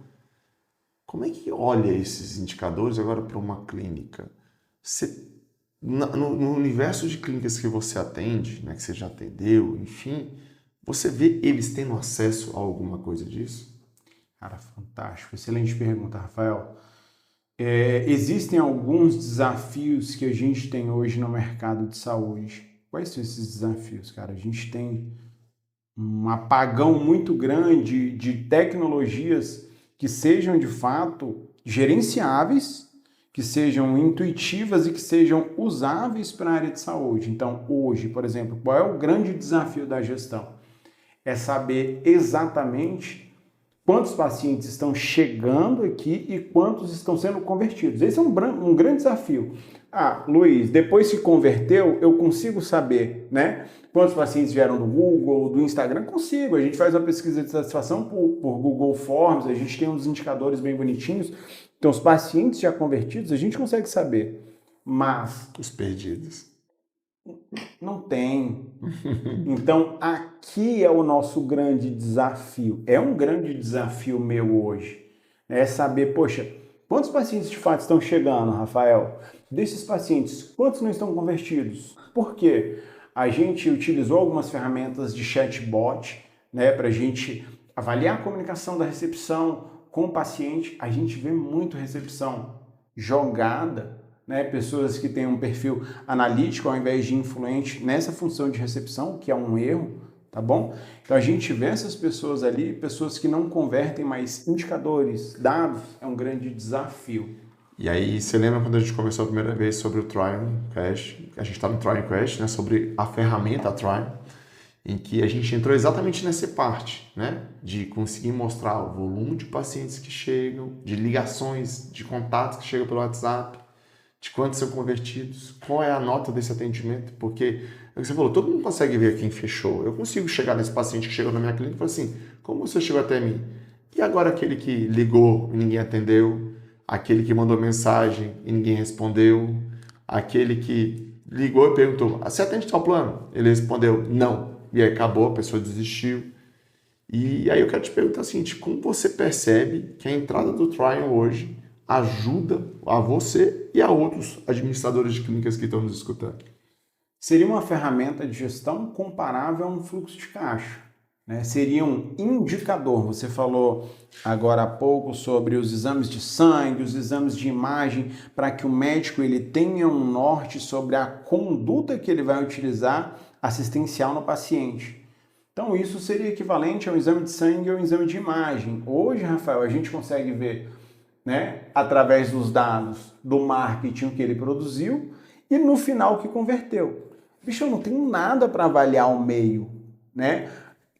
como é que olha esses indicadores agora para uma clínica? Você, no universo de clínicas que você atende, né, que você já atendeu, enfim, você vê eles tendo acesso a alguma coisa disso? Cara, fantástico. Excelente pergunta, Rafael. Existem alguns desafios que a gente tem hoje no mercado de saúde. Quais são esses desafios, cara? A gente tem um apagão muito grande de tecnologias que sejam de fato gerenciáveis, que sejam intuitivas e que sejam usáveis para a área de saúde. Então, hoje, por exemplo, qual é o grande desafio da gestão? É saber exatamente quantos pacientes estão chegando aqui e quantos estão sendo convertidos. Esse é um grande desafio. Ah, Luiz, depois que converteu, eu consigo saber, né? Quantos pacientes vieram do Google, do Instagram? Consigo. A gente faz uma pesquisa de satisfação por Google Forms, a gente tem uns indicadores bem bonitinhos. Então, os pacientes já convertidos, a gente consegue saber. Mas Os perdidos. não tem. Então, aqui é o nosso grande desafio. É um grande desafio meu hoje. É saber, poxa, quantos pacientes de fato estão chegando, Rafael? Desses pacientes, quantos não estão convertidos? Por quê? A gente utilizou algumas ferramentas de chatbot, né, para a gente avaliar a comunicação da recepção com o paciente. A gente vê muito recepção jogada, né, pessoas que têm um perfil analítico ao invés de influente nessa função de recepção, que é um erro, tá bom? Então a gente vê essas pessoas ali, pessoas que não convertem, mas indicadores, dados, é um grande desafio. E aí, você lembra quando a gente começou a primeira vez sobre o Trial Cash? A gente está no Trial Cash, né? Sobre a ferramenta Trial, em que a gente entrou exatamente nessa parte, né? De conseguir mostrar o volume de pacientes que chegam, de ligações, de contatos que chegam pelo WhatsApp, de quantos são convertidos, qual é a nota desse atendimento, porque, é o que você falou, todo mundo consegue ver quem fechou. Eu consigo chegar nesse paciente que chegou na minha clínica e falar assim, como você chegou até mim? E agora aquele que ligou e ninguém atendeu, aquele que mandou mensagem e ninguém respondeu, aquele que ligou e perguntou, você atende tal plano? Ele respondeu, não. E aí acabou, a pessoa desistiu. E aí eu quero te perguntar o seguinte, como você percebe que a entrada do Trial hoje ajuda a você e a outros administradores de clínicas que estão nos escutando? Seria uma ferramenta de gestão comparável a um fluxo de caixa, né? Seria um indicador. Você falou agora há pouco sobre os exames de sangue, os exames de imagem, para que o médico ele tenha um norte sobre a conduta que ele vai utilizar assistencial no paciente. Então isso seria equivalente a um exame de sangue ou um exame de imagem. Hoje, Rafael, a gente consegue ver, né, através dos dados do marketing que ele produziu e no final que converteu. bicho, eu não tenho nada para avaliar o meio, né?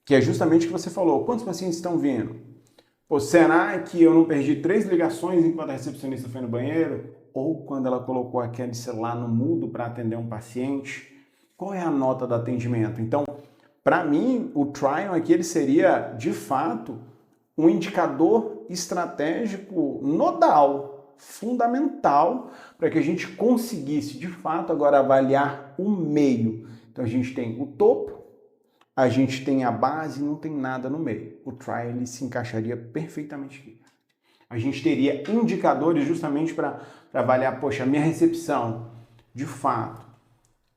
Que é justamente o que você falou. Quantos pacientes estão vindo? Pô, será que eu não perdi 3 ligações enquanto a recepcionista foi no banheiro? Ou quando ela colocou aquele celular no mudo para atender um paciente? Qual é a nota do atendimento? Então, para mim, o trial aqui ele seria, de fato, um indicador estratégico nodal, fundamental, para que a gente conseguisse, de fato, agora avaliar o meio. Então, a gente tem o topo, a gente tem a base e não tem nada no meio. O trial ele se encaixaria perfeitamente aqui. A gente teria indicadores justamente para avaliar, poxa, a minha recepção, de fato,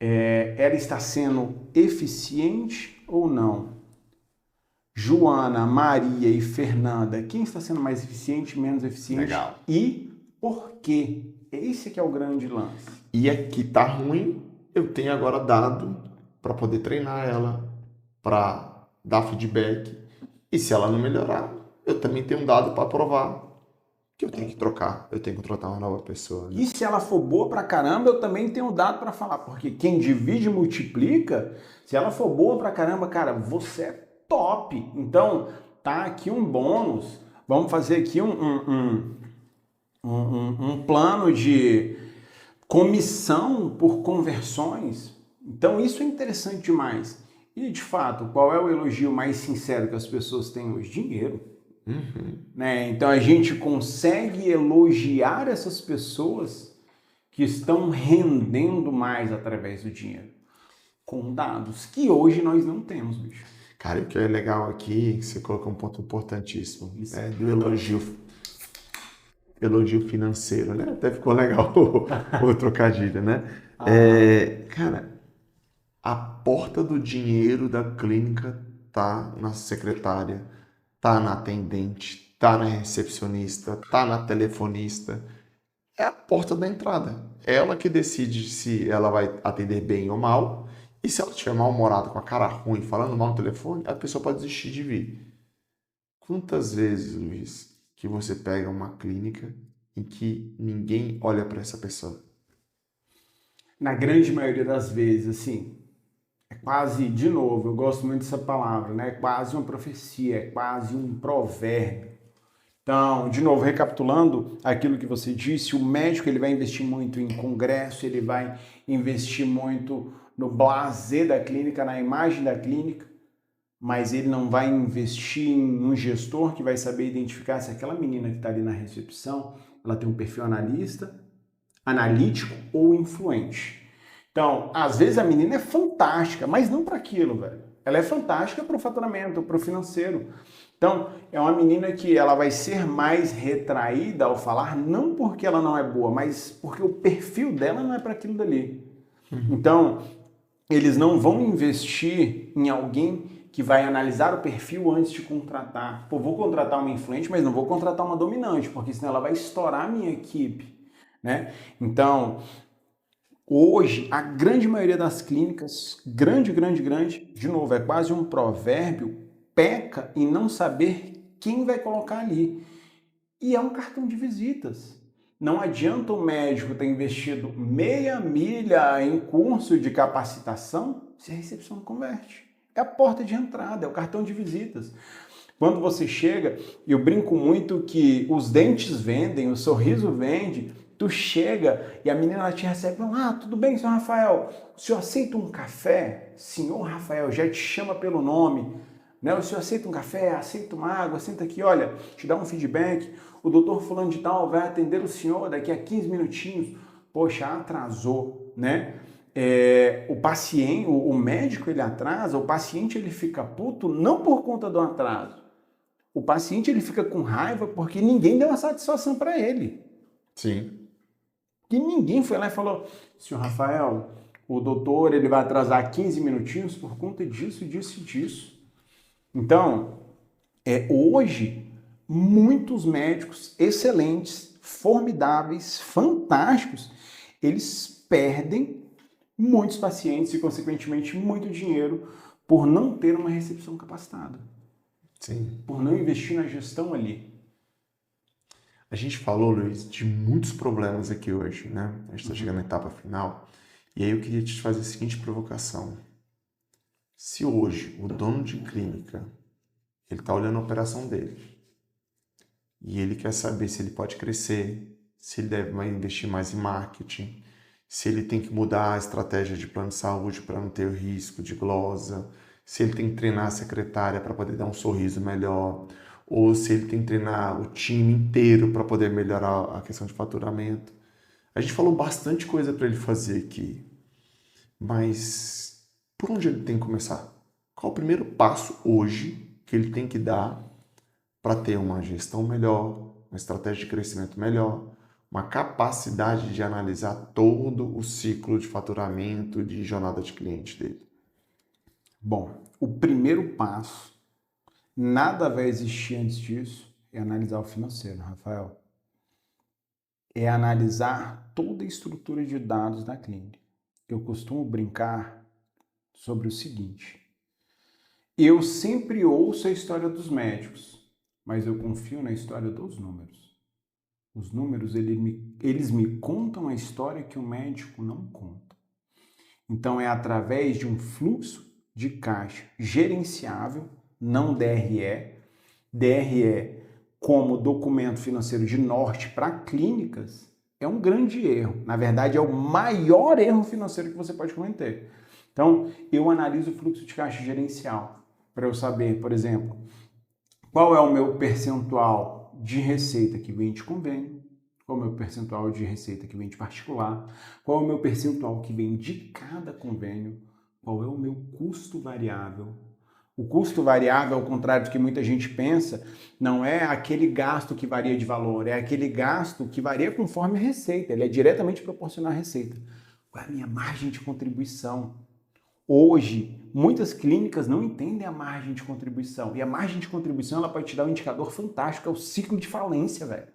ela está sendo eficiente ou não? Joana, Maria e Fernanda, quem está sendo mais eficiente, menos eficiente? Legal. E por quê? Esse que é o grande lance. E aqui tá ruim, eu tenho agora dado para poder treinar ela, para dar feedback. E se ela não melhorar, eu também tenho um dado para provar que eu tenho que trocar, eu tenho que contratar uma nova pessoa. Né? E se ela for boa pra caramba, eu também tenho dado para falar, porque quem divide multiplica. Se ela for boa pra caramba, cara, você é top. Então, tá aqui um bônus. Vamos fazer aqui um plano de comissão por conversões. Então, isso é interessante demais. E, de fato, qual é o elogio mais sincero que as pessoas têm hoje? Dinheiro. Né? Então, a gente consegue elogiar essas pessoas que estão rendendo mais através do dinheiro. Com dados que hoje nós não temos, bicho. Cara, o que é legal aqui, você colocou um ponto importantíssimo, do elogio financeiro, né? Até ficou legal o trocadilho, né? Cara, a porta do dinheiro da clínica tá na secretária, tá na atendente, tá na recepcionista, tá na telefonista. É a porta da entrada. Ela que decide se ela vai atender bem ou mal. E se ela estiver mal-humorada, com a cara ruim, falando mal no telefone, a pessoa pode desistir de vir. Quantas vezes, Luiz, que você pega uma clínica em que ninguém olha para essa pessoa? Na grande maioria das vezes, assim, é quase, de novo, eu gosto muito dessa palavra, né? É quase uma profecia, é quase um provérbio. Então, de novo, recapitulando aquilo que você disse, o médico ele vai investir muito em congresso, ele vai investir muito no blasé da clínica, na imagem da clínica, mas ele não vai investir em um gestor que vai saber identificar se aquela menina que está ali na recepção, ela tem um perfil analítico ou influente. Então, às vezes a menina é fantástica, mas não para aquilo, velho. Ela é fantástica para o faturamento, para o financeiro. Então, é uma menina que ela vai ser mais retraída ao falar, não porque ela não é boa, mas porque o perfil dela não é para aquilo dali. Então, eles não vão investir em alguém que vai analisar o perfil antes de contratar. Pô, vou contratar uma influente, mas não vou contratar uma dominante, porque senão ela vai estourar a minha equipe, né? Então, hoje, a grande maioria das clínicas, grande, de novo, é quase um provérbio, peca em não saber quem vai colocar ali. E é um cartão de visitas. Não adianta o médico ter investido meia milha em curso de capacitação se a recepção não converte. É a porta de entrada, é o cartão de visitas. Quando você chega, eu brinco muito que os dentes vendem, o sorriso vende, tu chega e a menina te recebe, tudo bem, senhor Rafael, o senhor aceita um café? Senhor Rafael, já te chama pelo nome. Né? O senhor aceita um café, aceita uma água, senta aqui, olha, te dá um feedback, o doutor fulano de tal vai atender o senhor daqui a 15 minutinhos. Poxa, atrasou, né? O paciente, o médico ele atrasa, o paciente ele fica puto não por conta do atraso. O paciente ele fica com raiva porque ninguém deu uma satisfação para ele. Sim. Que ninguém foi lá e falou, senhor Rafael, o doutor ele vai atrasar 15 minutinhos por conta disso, disso e disso. Então, hoje, muitos médicos excelentes, formidáveis, fantásticos, eles perdem muitos pacientes e, consequentemente, muito dinheiro por não ter uma recepção capacitada. Sim. Por não investir na gestão ali. A gente falou, Luiz, de muitos problemas aqui hoje, né? A gente está chegando na etapa final. E aí eu queria te fazer a seguinte provocação. Se hoje o dono de clínica, ele está olhando a operação dele e ele quer saber se ele pode crescer, se ele deve investir mais em marketing, se ele tem que mudar a estratégia de plano de saúde para não ter o risco de glosa, se ele tem que treinar a secretária para poder dar um sorriso melhor, ou se ele tem que treinar o time inteiro para poder melhorar a questão de faturamento. A gente falou bastante coisa para ele fazer aqui, mas por onde ele tem que começar? Qual o primeiro passo hoje que ele tem que dar para ter uma gestão melhor, uma estratégia de crescimento melhor, uma capacidade de analisar todo o ciclo de faturamento, de jornada de cliente dele? Bom, o primeiro passo, nada vai existir antes disso, é analisar o financeiro, Rafael. É analisar toda a estrutura de dados da clínica. Eu costumo brincar sobre o seguinte: eu sempre ouço a história dos médicos, mas eu confio na história dos números. Os números, eles me contam a história que o médico não conta. Então, é através de um fluxo de caixa gerenciável, não DRE. DRE como documento financeiro de norte para clínicas é um grande erro. Na verdade, é o maior erro financeiro que você pode cometer. Então, eu analiso o fluxo de caixa gerencial para eu saber, por exemplo, qual é o meu percentual de receita que vem de convênio, qual é o meu percentual de receita que vem de particular, qual é o meu percentual que vem de cada convênio, qual é o meu custo variável. O custo variável, ao contrário do que muita gente pensa, não é aquele gasto que varia de valor, é aquele gasto que varia conforme a receita, ele é diretamente proporcional à receita. Qual é a minha margem de contribuição? Hoje, muitas clínicas não entendem a margem de contribuição. E a margem de contribuição, ela pode te dar um indicador fantástico, é o ciclo de falência, velho.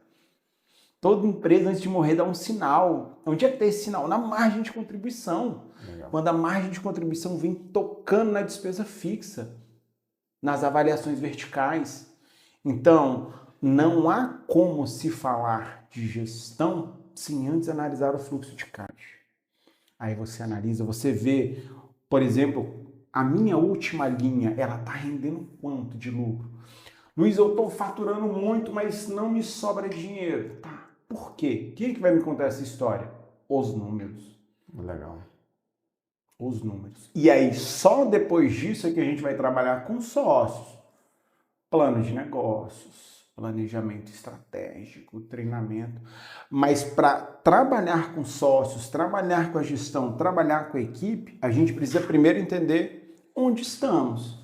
Toda empresa, antes de morrer, dá um sinal. Onde é que tem esse sinal? Na margem de contribuição. Legal. Quando a margem de contribuição vem tocando na despesa fixa, nas avaliações verticais. Então, não há como se falar de gestão sem antes analisar o fluxo de caixa. Aí você analisa, você vê, por exemplo, a minha última linha, ela está rendendo quanto de lucro? Luiz, eu estou faturando muito, mas não me sobra dinheiro. Tá, por quê? Quem é que vai me contar essa história? Os números. Legal. Os números. E aí, só depois disso é que a gente vai trabalhar com sócios. Planos de negócios, planejamento estratégico, treinamento. Mas para trabalhar com sócios, trabalhar com a gestão, trabalhar com a equipe, a gente precisa primeiro entender onde estamos.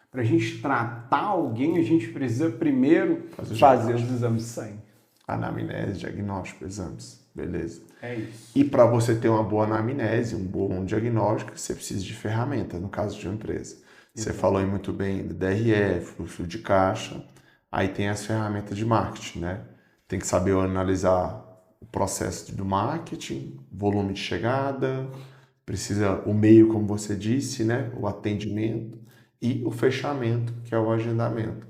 Para a gente tratar alguém, a gente precisa primeiro fazer os exames de sangue. Anamnese, diagnóstico, exames. Beleza. É isso. E para você ter uma boa anamnese, um bom diagnóstico, você precisa de ferramenta, no caso de uma empresa. Você falou aí muito bem do DRE, fluxo de caixa, aí tem as ferramentas de marketing, né? Tem que saber analisar o processo do marketing, volume de chegada, precisa o meio, como você disse, né? O atendimento e o fechamento, que é o agendamento.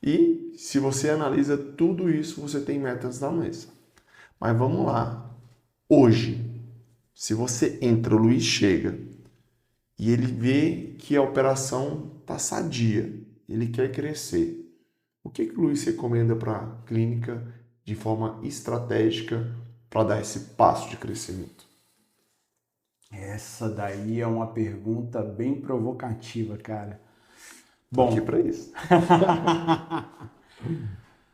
E se você analisa tudo isso, você tem metas na mesa. Mas vamos lá. Hoje, se você entra, o Luiz chega e ele vê que a operação está sadia, ele quer crescer. O que o Luiz recomenda para a clínica de forma estratégica para dar esse passo de crescimento? Essa daí é uma pergunta bem provocativa, cara. Bom, aqui para isso.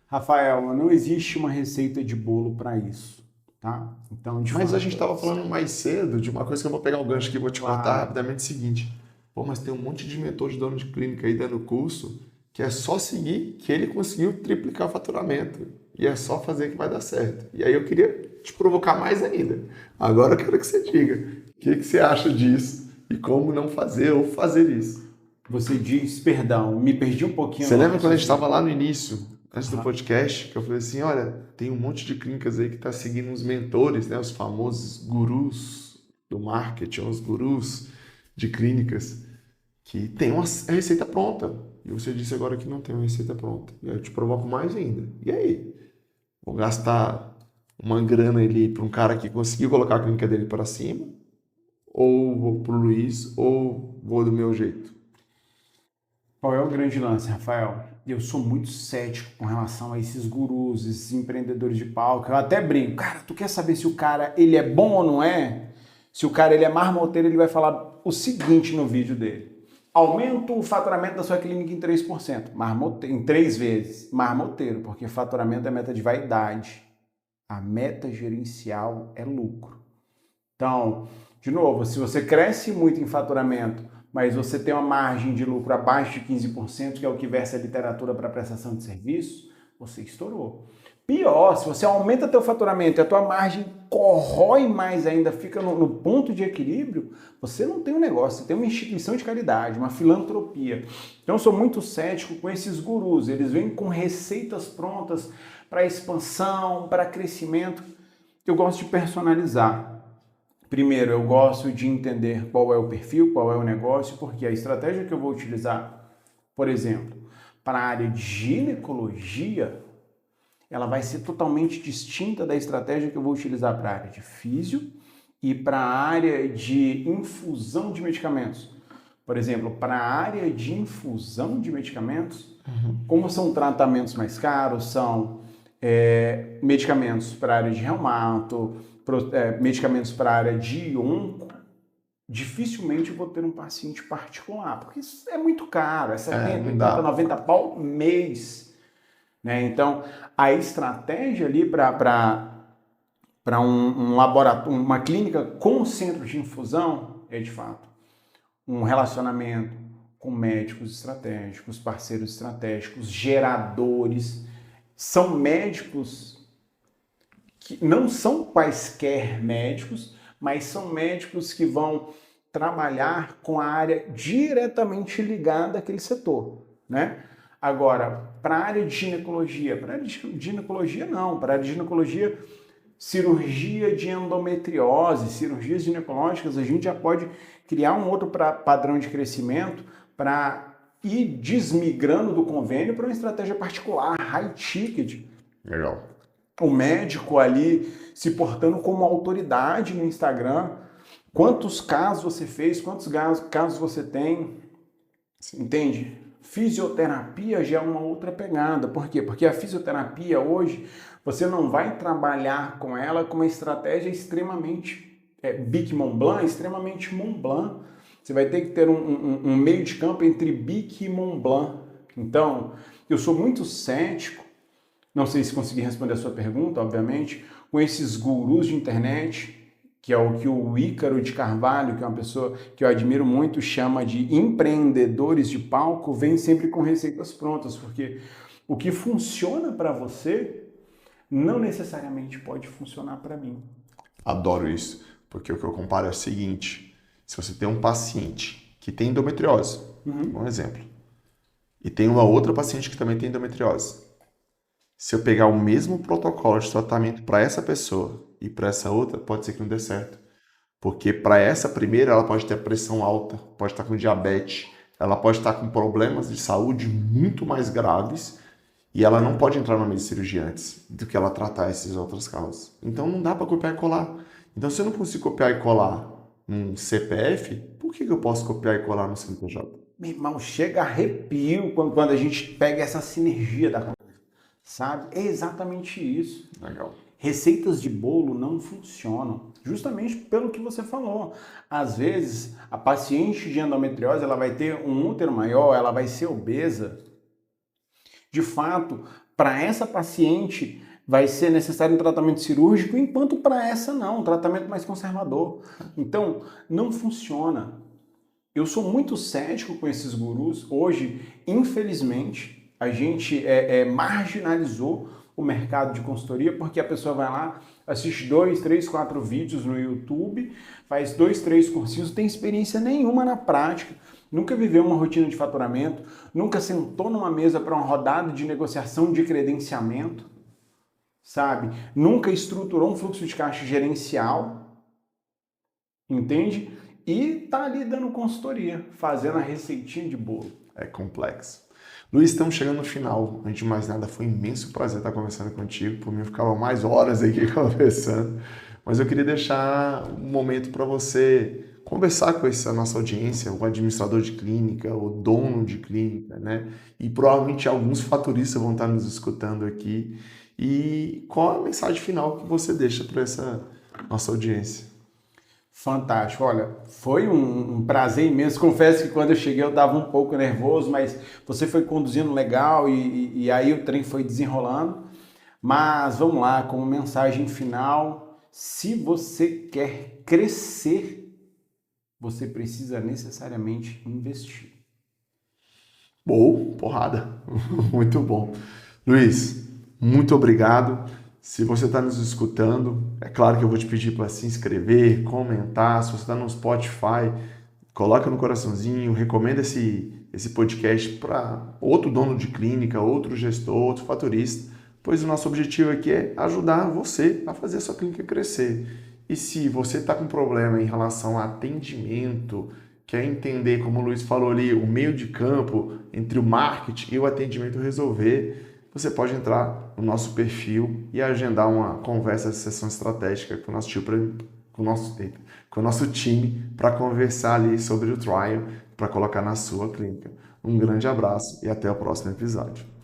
Rafael, não existe uma receita de bolo para isso, tá? Então, mas a gente estava falando mais cedo de uma coisa que eu vou pegar o gancho aqui e vou te contar rapidamente o seguinte. Pô, mas tem um monte de mentor de dono de clínica aí dando curso que é só seguir que ele conseguiu triplicar o faturamento. E é só fazer que vai dar certo. E aí eu queria te provocar mais ainda. Agora eu quero que você diga o que você acha disso e como não fazer ou fazer isso. Você diz, perdão, me perdi um pouquinho. Você lembra quando a gente estava lá no início, antes do podcast, que eu falei assim, olha, tem um monte de clínicas aí que está seguindo os mentores, né, os famosos gurus do marketing, os gurus de clínicas, que tem uma receita pronta. E você disse agora que não tem uma receita pronta. E aí eu te provoco mais ainda. E aí? Vou gastar uma grana ali para um cara que conseguiu colocar a clínica dele para cima, ou vou pro Luiz, ou vou do meu jeito? Qual é o grande lance, Rafael? Eu sou muito cético com relação a esses gurus, esses empreendedores de palco. Eu até brinco, cara, tu quer saber se o cara ele é bom ou não é? Se o cara ele é marmoteiro, ele vai falar o seguinte no vídeo dele. Aumenta o faturamento da sua clínica em 3%. Em 3 vezes. Marmoteiro, porque faturamento é meta de vaidade. A meta gerencial é lucro. Então, de novo, se você cresce muito em faturamento, mas você tem uma margem de lucro abaixo de 15%, que é o que versa a literatura para prestação de serviço, você estourou. Pior, se você aumenta teu faturamento e a tua margem corrói mais ainda, fica no ponto de equilíbrio, você não tem um negócio, você tem uma instituição de caridade, uma filantropia. Então eu sou muito cético com esses gurus, eles vêm com receitas prontas para expansão, para crescimento. Eu gosto de personalizar. Primeiro, eu gosto de entender qual é o perfil, qual é o negócio, porque a estratégia que eu vou utilizar, por exemplo, para a área de ginecologia, ela vai ser totalmente distinta da estratégia que eu vou utilizar para a área de físio e para a área de infusão de medicamentos. Por exemplo, para a área de infusão de medicamentos, como são tratamentos mais caros, são medicamentos para a área de reumato, medicamentos para a área de onco, dificilmente eu vou ter um paciente particular, porque isso é muito caro, é 70, 80, 90 pau mês. Né? Então, a estratégia ali para um laboratório, uma clínica com centro de infusão é, de fato, um relacionamento com médicos estratégicos, parceiros estratégicos, geradores. São médicos que não são quaisquer médicos, mas são médicos que vão trabalhar com a área diretamente ligada àquele setor, né? Agora, para a área de ginecologia, para a área de ginecologia não, para a área de ginecologia, cirurgia de endometriose, cirurgias ginecológicas, a gente já pode criar um outro padrão de crescimento para ir desmigrando do convênio para uma estratégia particular, high ticket. Legal. O médico ali se portando como autoridade no Instagram. Quantos casos você fez, quantos casos você tem, entende? Fisioterapia já é uma outra pegada. Por quê? Porque a fisioterapia hoje, você não vai trabalhar com ela com uma estratégia extremamente Bic Mont Blanc, extremamente Mont Blanc. Você vai ter que ter um meio de campo entre Bic e Mont Blanc. Então, eu sou muito cético, não sei se consegui responder a sua pergunta, obviamente, com esses gurus de internet, que é o que o Ícaro de Carvalho, que é uma pessoa que eu admiro muito, chama de empreendedores de palco, vem sempre com receitas prontas, porque o que funciona para você não necessariamente pode funcionar para mim. Adoro isso, porque o que eu comparo é o seguinte, se você tem um paciente que tem endometriose, um exemplo, e tem uma outra paciente que também tem endometriose, se eu pegar o mesmo protocolo de tratamento para essa pessoa e para essa outra, pode ser que não dê certo. Porque para essa primeira, ela pode ter pressão alta, pode estar com diabetes, ela pode estar com problemas de saúde muito mais graves e ela não pode entrar numa cirurgia antes do que ela tratar essas outras causas. Então não dá para copiar e colar. Então se eu não consigo copiar e colar num CPF, por que eu posso copiar e colar no CNPJ? Meu irmão, chega arrepio quando a gente pega essa sinergia da coisa, sabe? É exatamente isso. Legal. Receitas de bolo não funcionam, justamente pelo que você falou. Às vezes, a paciente de endometriose, ela vai ter um útero maior, ela vai ser obesa. De fato, para essa paciente, vai ser necessário um tratamento cirúrgico, enquanto para essa não, um tratamento mais conservador. Então, não funciona. Eu sou muito cético com esses gurus. Hoje, infelizmente, a gente marginalizou o mercado de consultoria, porque a pessoa vai lá, assiste 2, 3, 4 vídeos no YouTube, faz 2, 3 cursinhos, não tem experiência nenhuma na prática, nunca viveu uma rotina de faturamento, nunca sentou numa mesa para uma rodada de negociação de credenciamento, sabe? Nunca estruturou um fluxo de caixa gerencial, entende? E tá ali dando consultoria, fazendo a receitinha de bolo. É complexo. Luiz, estamos chegando no final. Antes de mais nada, foi um imenso prazer estar conversando contigo. Por mim, eu ficava mais horas aqui conversando. Mas eu queria deixar um momento para você conversar com essa nossa audiência, o administrador de clínica, o dono de clínica, né? E provavelmente alguns faturistas vão estar nos escutando aqui. E qual a mensagem final que você deixa para essa nossa audiência? Fantástico. Olha, foi um prazer imenso. Confesso que quando eu cheguei eu estava um pouco nervoso, mas você foi conduzindo legal e aí o trem foi desenrolando. Mas vamos lá, como mensagem final, se você quer crescer, você precisa necessariamente investir. Boa, porrada. Muito bom. Luiz, muito obrigado. Se você está nos escutando, é claro que eu vou te pedir para se inscrever, comentar. Se você está no Spotify, coloca no coraçãozinho, recomenda esse podcast para outro dono de clínica, outro gestor, outro faturista, pois o nosso objetivo aqui é ajudar você a fazer a sua clínica crescer. E se você está com problema em relação a atendimento, quer entender, como o Luiz falou ali, o meio de campo entre o marketing e o atendimento resolver, você pode entrar no nosso perfil e agendar uma conversa de sessão estratégica com o nosso time para conversar ali sobre o trial para colocar na sua clínica. Um grande abraço e até o próximo episódio.